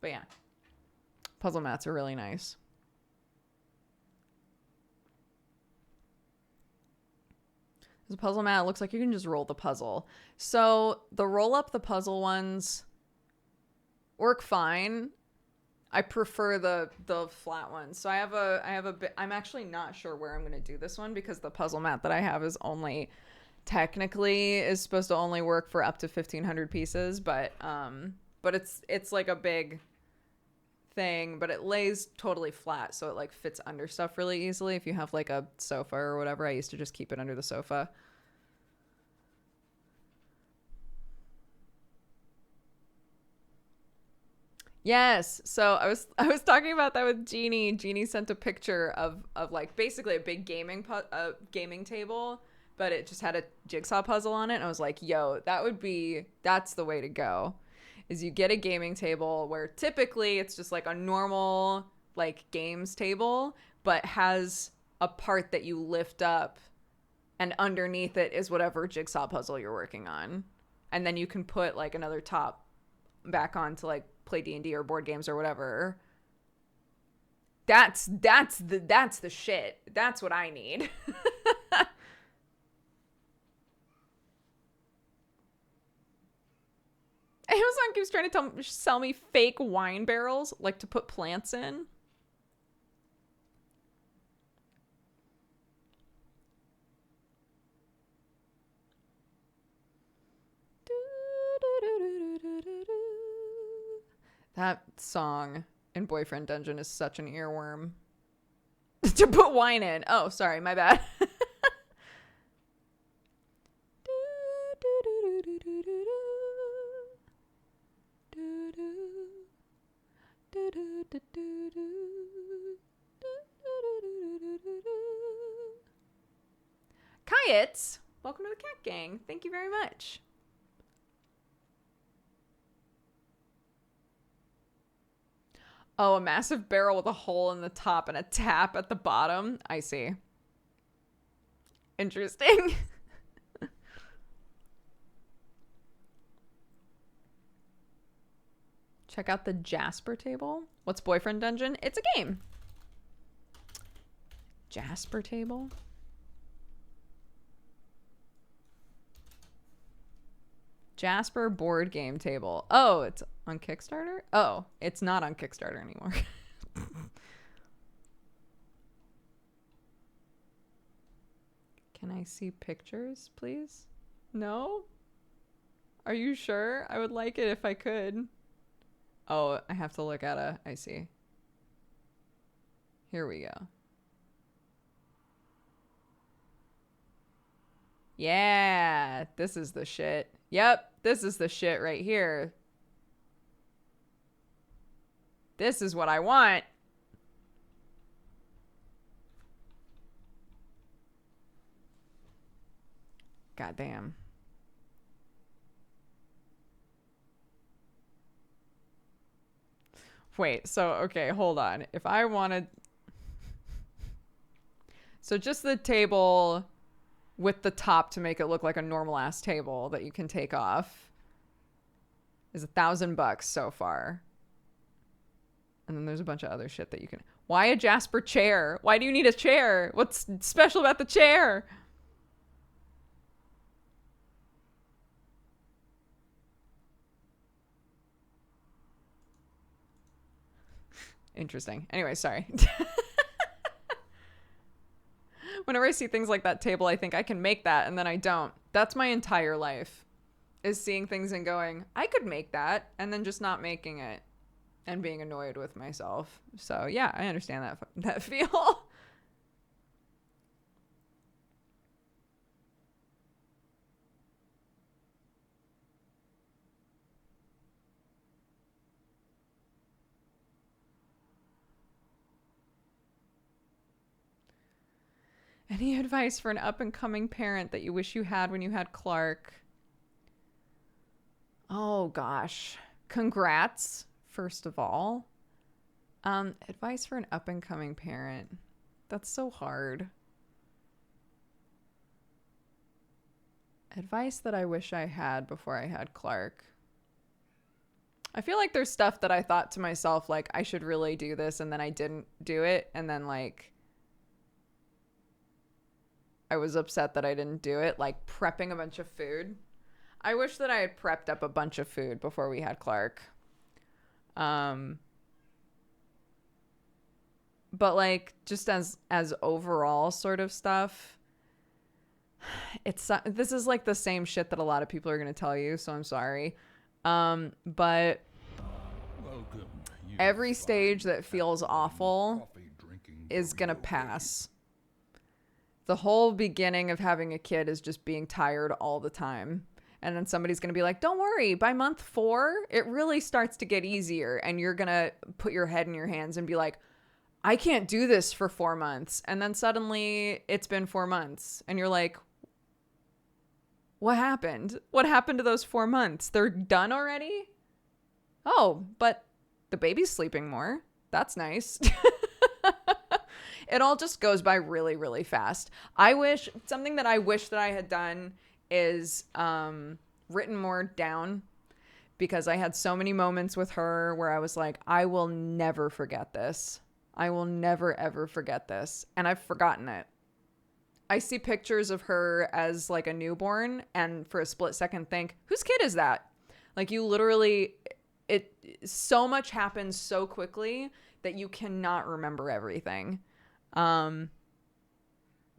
But yeah, puzzle mats are really nice. There's a puzzle mat. It looks like you can just roll the puzzle. So the roll up the puzzle ones work fine. I prefer the flat ones. So I have a bit. I'm actually not sure where I'm going to do this one because the puzzle mat that I have is only technically is supposed to only work for up to 1,500 pieces, but it's like a big thing, but it lays totally flat, so it like fits under stuff really easily. If you have like a sofa or whatever, I used to just keep it under the sofa. Yes, so I was talking about that with Jeannie. Jeannie sent a picture of like basically a big gaming table, but it just had a jigsaw puzzle on it, and I was like, yo, that's the way to go. Is you get a gaming table where typically it's just like a normal like games table, but has a part that you lift up and underneath it is whatever jigsaw puzzle you're working on. And then you can put like another top back on to like play D&D or board games or whatever. That's the shit. That's what I need. Amazon keeps trying to sell me fake wine barrels, like to put plants in. That song in Boyfriend Dungeon is such an earworm. To put wine in. Oh, sorry, my bad. Kayets, welcome to the Cat Gang. Thank you very much. Oh, a massive barrel with a hole in the top and a tap at the bottom. I see. Interesting. Check out the Jasper table. What's Boyfriend Dungeon? It's a game. Jasper table? Jasper board game table. Oh, it's on Kickstarter? Oh, it's not on Kickstarter anymore. Can I see pictures, please? No? Are you sure? I would like it if I could. Oh, I have to look at I see. Here we go. Yeah, this is the shit. Yep, this is the shit right here. This is what I want. Goddamn. Wait, so, okay, hold on. If I wanted... So just the table with the top to make it look like a normal ass table that you can take off is $1,000 so far. And then there's a bunch of other shit that you can... Why a Jasper chair? Why do you need a chair? What's special about the chair? Interesting. Anyway, sorry. Whenever I see things like that table, I think I can make that, and then I don't. That's my entire life, is seeing things and going, I could make that, and then just not making it and being annoyed with myself. So yeah, I understand that feel. Any advice for an up-and-coming parent that you wish you had when you had Clark? Oh, gosh. Congrats, first of all. Advice for an up-and-coming parent. That's so hard. Advice that I wish I had before I had Clark. I feel like there's stuff that I thought to myself, like, I should really do this, and then I didn't do it, and then, like, I was upset that I didn't do it, like prepping a bunch of food. I wish that I had prepped up a bunch of food before we had Clark. But like just as overall sort of stuff, this is like the same shit that a lot of people are going to tell you, so I'm sorry. But every stage that feels awful is going to pass. The whole beginning of having a kid is just being tired all the time. And then somebody's going to be like, don't worry, by month 4, it really starts to get easier. And you're going to put your head in your hands and be like, I can't do this for 4 months. And then suddenly it's been 4 months. And you're like, what happened? What happened to those 4 months? They're done already? Oh, but the baby's sleeping more. That's nice. It all just goes by really, really fast. Something that I wish that I had done is written more down, because I had so many moments with her where I was like, I will never forget this. I will never, ever forget this. And I've forgotten it. I see pictures of her as like a newborn and for a split second think, whose kid is that? Like you literally, so much happens so quickly that you cannot remember everything.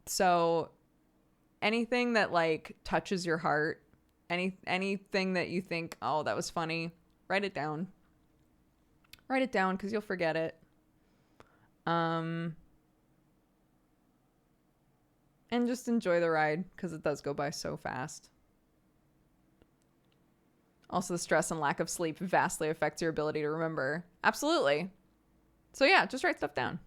So anything that like touches your heart, anything that you think, oh, that was funny, write it down. Write it down because you'll forget it. And just enjoy the ride because it does go by so fast. Also, the stress and lack of sleep vastly affects your ability to remember. Absolutely. So yeah, just write stuff down.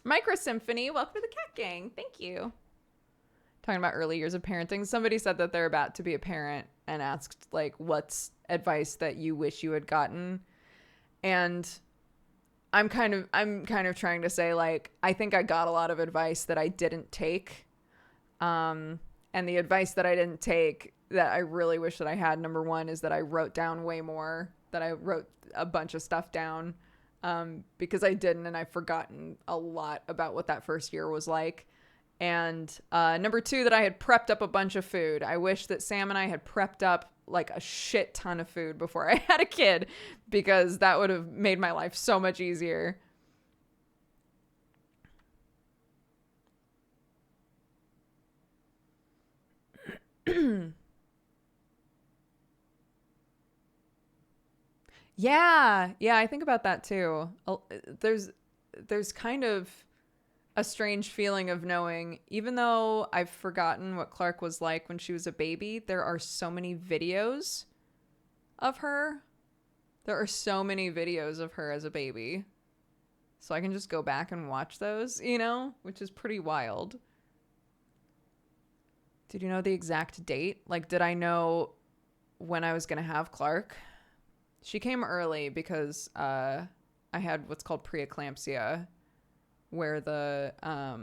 Micro Symphony, welcome to the Cat Gang. Thank you. Talking about early years of parenting. Somebody said that they're about to be a parent and asked, like, what's advice that you wish you had gotten? And I'm kind of trying to say, like, I think I got a lot of advice that I didn't take. And the advice that I didn't take that I really wish that I had, number one, is that I wrote down way more, that I wrote a bunch of stuff down. Because I didn't, and I've forgotten a lot about what that first year was like. And number two, that I had prepped up a bunch of food. I wish that Sam and I had prepped up like a shit ton of food before I had a kid, because that would have made my life so much easier. Yeah, I think about that too. There's kind of a strange feeling of knowing, even though I've forgotten what Clark was like when she was a baby, there are so many videos of her. There are so many videos of her as a baby. So I can just go back and watch those, which is pretty wild. Did you know the exact date? Like, did I know when I was going to have Clark? She came early because I had what's called preeclampsia, where the, oh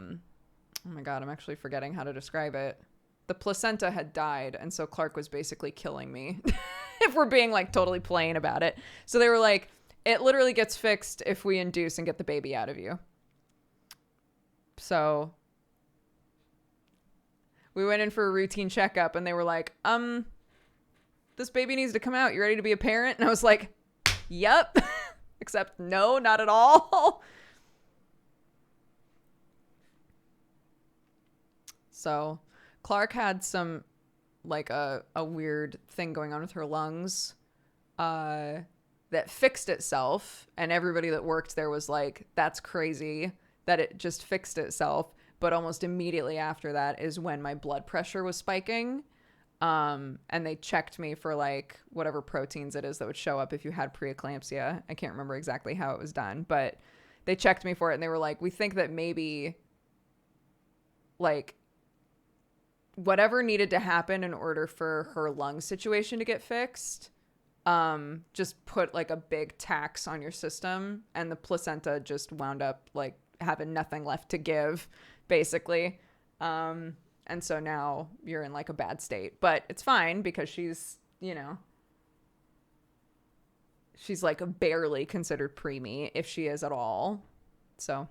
my God, I'm actually forgetting how to describe it. The placenta had died, and so Clark was basically killing me, if we're being like totally plain about it. So they were like, it literally gets fixed if we induce and get the baby out of you. So we went in for a routine checkup, and they were like, this baby needs to come out. You ready to be a parent? And I was like, yep. Except no, not at all. So Clark had some like a weird thing going on with her lungs that fixed itself, and everybody that worked there was like, that's crazy that it just fixed itself. But almost immediately after that is when my blood pressure was spiking. And they checked me for like whatever proteins it is that would show up if you had preeclampsia. I can't remember exactly how it was done, but they checked me for it and they were like, we think that maybe like whatever needed to happen in order for her lung situation to get fixed, just put like a big tax on your system, and the placenta just wound up like having nothing left to give, basically. And so now you're in like a bad state, but it's fine because she's, you know, she's like barely considered preemie if she is at all. So.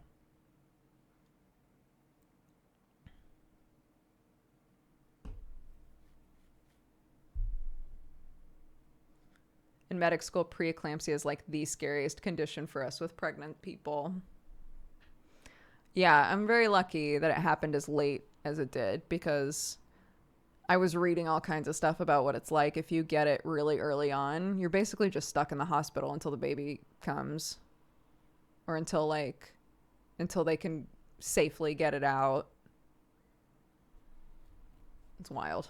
In medical school, preeclampsia is like the scariest condition for us with pregnant people. Yeah, I'm very lucky that it happened as late as it did, because I was reading all kinds of stuff about what it's like if you get it really early on. You're basically just stuck in the hospital until the baby comes, or until they can safely get it out. It's wild.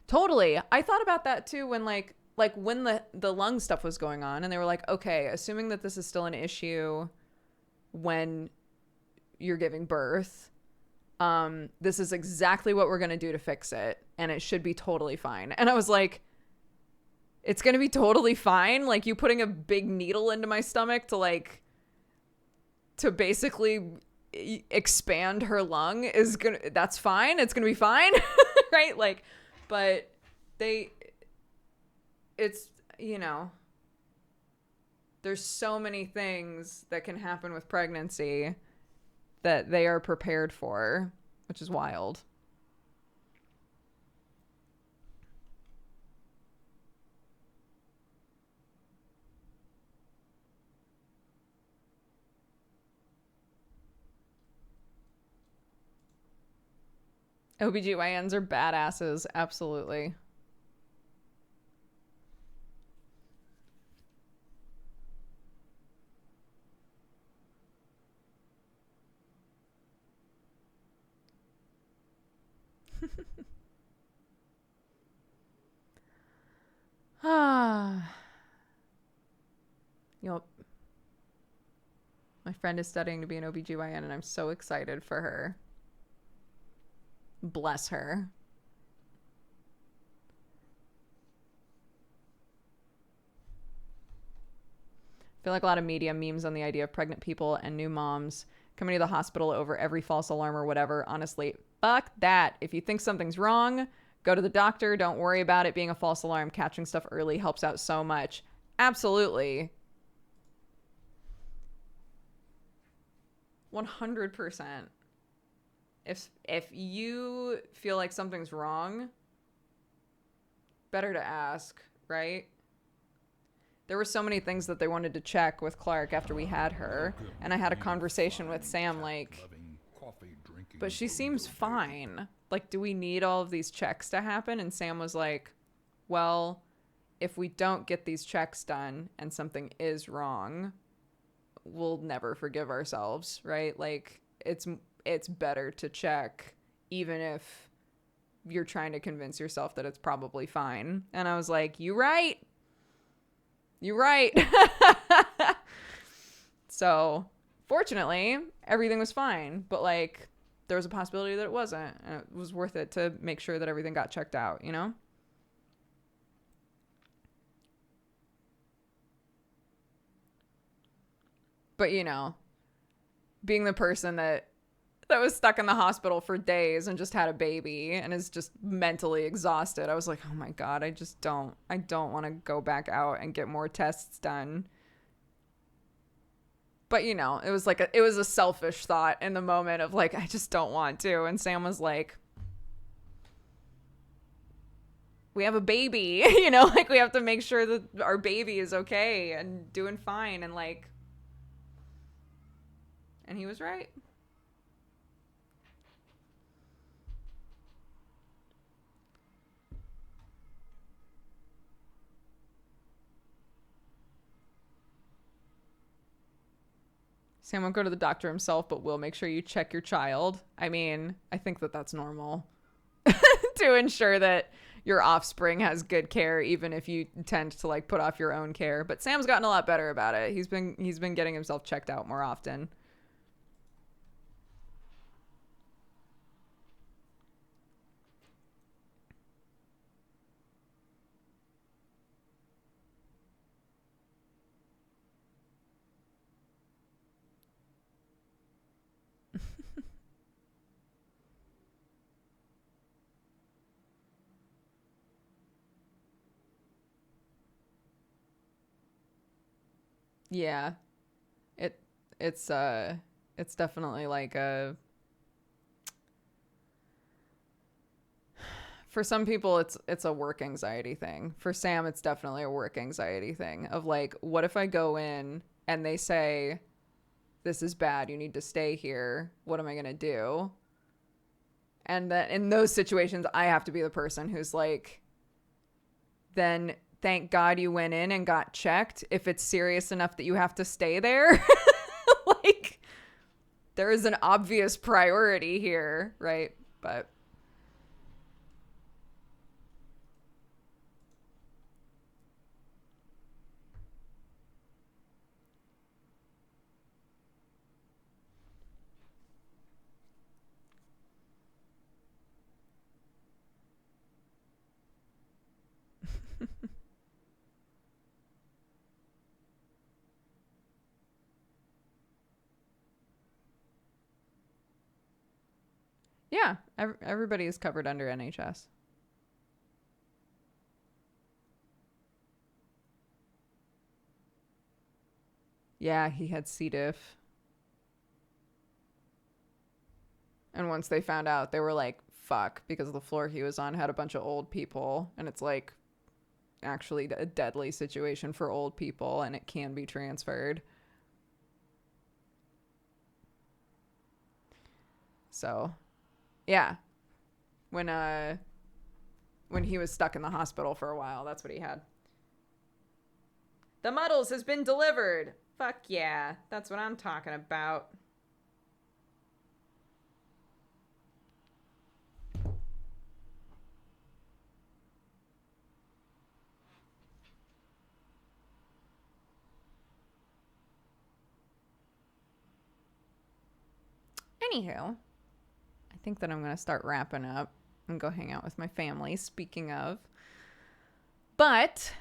Totally. I thought about that too when like when the lung stuff was going on, and they were like, okay, assuming that this is still an issue when you're giving birth, this is exactly what we're going to do to fix it, and it should be totally fine. And I was like, it's going to be totally fine? Like, you putting a big needle into my stomach to basically expand her lung that's fine? It's going to be fine? Right? Like, but it's, you know, there's so many things that can happen with pregnancy that they are prepared for, which is wild. OBGYNs are badasses, absolutely. Yep. My friend is studying to be an OBGYN, and I'm so excited for her. Bless her. I feel like a lot of media memes on the idea of pregnant people and new moms coming to the hospital over every false alarm or whatever. Honestly, fuck that. If you think something's wrong, go to the doctor. Don't worry about it being a false alarm. Catching stuff early helps out so much. Absolutely. 100%. If you feel like something's wrong, better to ask, right? There were so many things that they wanted to check with Clark after we had her, and I had a conversation with Sam like, but she seems fine. Like, do we need all of these checks to happen? And Sam was like, well, if we don't get these checks done and something is wrong, we'll never forgive ourselves, right? Like, it's better to check, even if you're trying to convince yourself that it's probably fine. And I was like, you're right. So fortunately, everything was fine, but like, there was a possibility that it wasn't, and it was worth it to make sure that everything got checked out, you know? But, you know, being the person that was stuck in the hospital for days and just had a baby and is just mentally exhausted, I was like, oh my God, I don't want to go back out and get more tests done. But, you know, it was a selfish thought in the moment of like, I just don't want to. And Sam was like, we have a baby, you know, like we have to make sure that our baby is okay and doing fine. And like, and he was right. Sam won't go to the doctor himself, but will make sure you check your child. I mean, I think that that's normal to ensure that your offspring has good care, even if you tend to like put off your own care. But Sam's gotten a lot better about it. He's been getting himself checked out more often. Yeah. It it's it's definitely like a for some people it's a work anxiety thing. For Sam it's definitely a work anxiety thing of like, what if I go in and they say this is bad, you need to stay here. What am I going to do? And then in those situations I have to be the person who's like, then thank God you went in and got checked if it's serious enough that you have to stay there. Like, there is an obvious priority here, right? But yeah, everybody is covered under NHS. Yeah, he had C. diff. And once they found out, they were like, fuck, because the floor he was on had a bunch of old people. And it's like actually a deadly situation for old people, and it can be transferred. So, yeah. When he was stuck in the hospital for a while, that's what he had. The Muddles has been delivered. Fuck yeah. That's what I'm talking about. Anywho, I think that I'm going to start wrapping up and go hang out with my family, speaking of. But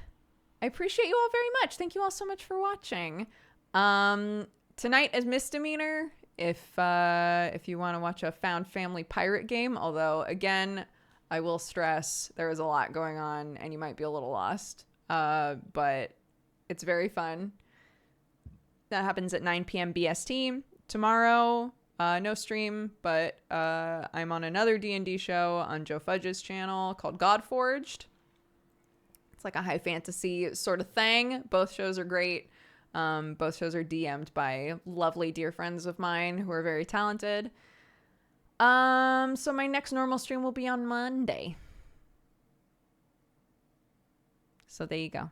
I appreciate you all very much. Thank you all so much for watching. Tonight is Misdemeanor. If you want to watch a found family pirate game, although again, I will stress there is a lot going on and you might be a little lost. But it's very fun. That happens at 9 p.m. BST tomorrow. No stream, but I'm on another D&D show on Joe Fudge's channel called Godforged. It's like a high fantasy sort of thing. Both shows are great. Both shows are DM'd by lovely dear friends of mine who are very talented. So my next normal stream will be on Monday. So there you go.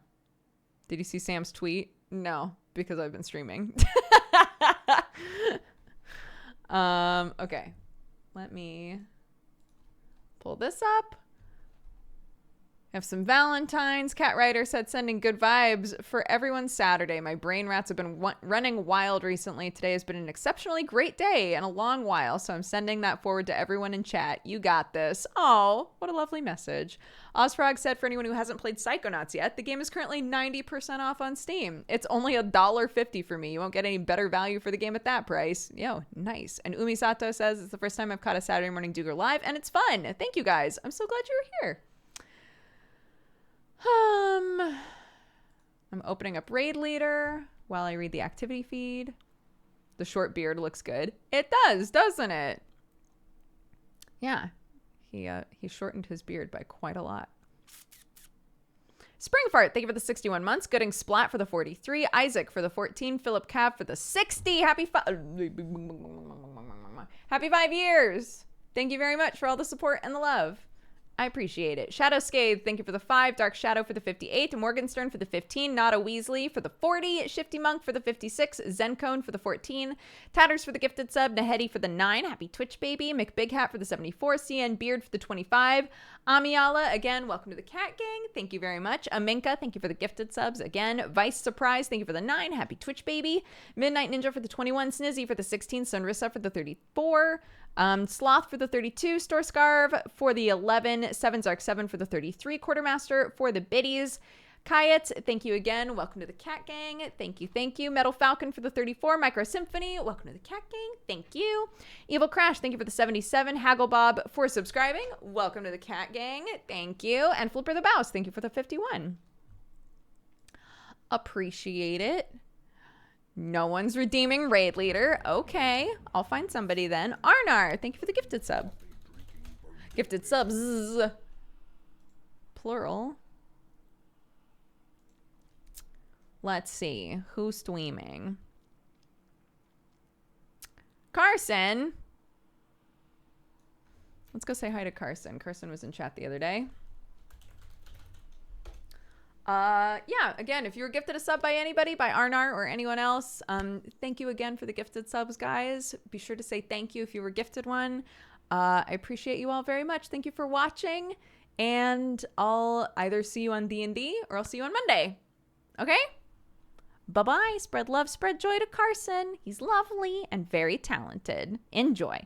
Did you see Sam's tweet? No, because I've been streaming. Okay. Let me pull this up. Have some Valentines. Cat Rider said, sending good vibes for everyone's Saturday. My brain rats have been running wild recently. Today has been an exceptionally great day and a long while, so I'm sending that forward to everyone in chat. You got this. Oh, what a lovely message. Ozfrog said, for anyone who hasn't played Psychonauts yet, the game is currently 90% off on Steam. It's only $1.50 for me. You won't get any better value for the game at that price. Yo, nice. And Umisato says, it's the first time I've caught a Saturday morning DOOGER live, and it's fun. Thank you guys. I'm so glad you're here. I'm opening up Raid Leader while I read the activity feed. The short beard looks good. It does, doesn't it? Yeah. He shortened his beard by quite a lot. Spring Fart, thank you for the 61 months. Gooding Splat for the 43. Isaac for the 14. Philip Cab for the 60. Happy 5 years. Thank you very much for all the support and the love. I appreciate it. Shadow Scathe, thank you for the 5. Dark Shadow for the 58. Morgenstern for the 15. Nada Weasley for the 40. Shifty Monk for the 56. Zencone for the 14. Tatters for the gifted sub. Nahedi for the 9. Happy Twitch Baby. McBig Hat for the 74. CN Beard for the 25. Amiala, again, welcome to the Cat Gang. Thank you very much. Aminka, thank you for the gifted subs. Again, Vice Surprise, thank you for the 9. Happy Twitch Baby. Midnight Ninja for the 21. Snizzy for the 16. Sunrissa for the 34. Sloth for the 32, Store Scarve for the 11, 7 Zark 7 for the 33, Quartermaster for the biddies, Kayet, thank you again, welcome to the Cat Gang, thank you, Metal Falcon for the 34, Micro Symphony, welcome to the Cat Gang, thank you, Evil Crash, thank you for the 77, Hagglebob for subscribing, welcome to the Cat Gang, thank you, and Flipper the Bouse, thank you for the 51. Appreciate it. No one's redeeming Raid Leader. Okay, I'll find somebody then. Arnar, thank you for the gifted sub. Gifted subs. Plural. Let's see. Who's streaming? Carson. Let's go say hi to Carson. Carson was in chat the other day. Yeah, again, if you were gifted a sub by anybody, by Arnar or anyone else, thank you again for the gifted subs, guys. Be sure to say thank you if you were gifted one. I appreciate you all very much. Thank you for watching, and I'll either see you on D&D or I'll see you on Monday. Okay? Bye-bye. Spread love, spread joy to Carson. He's lovely and very talented. Enjoy.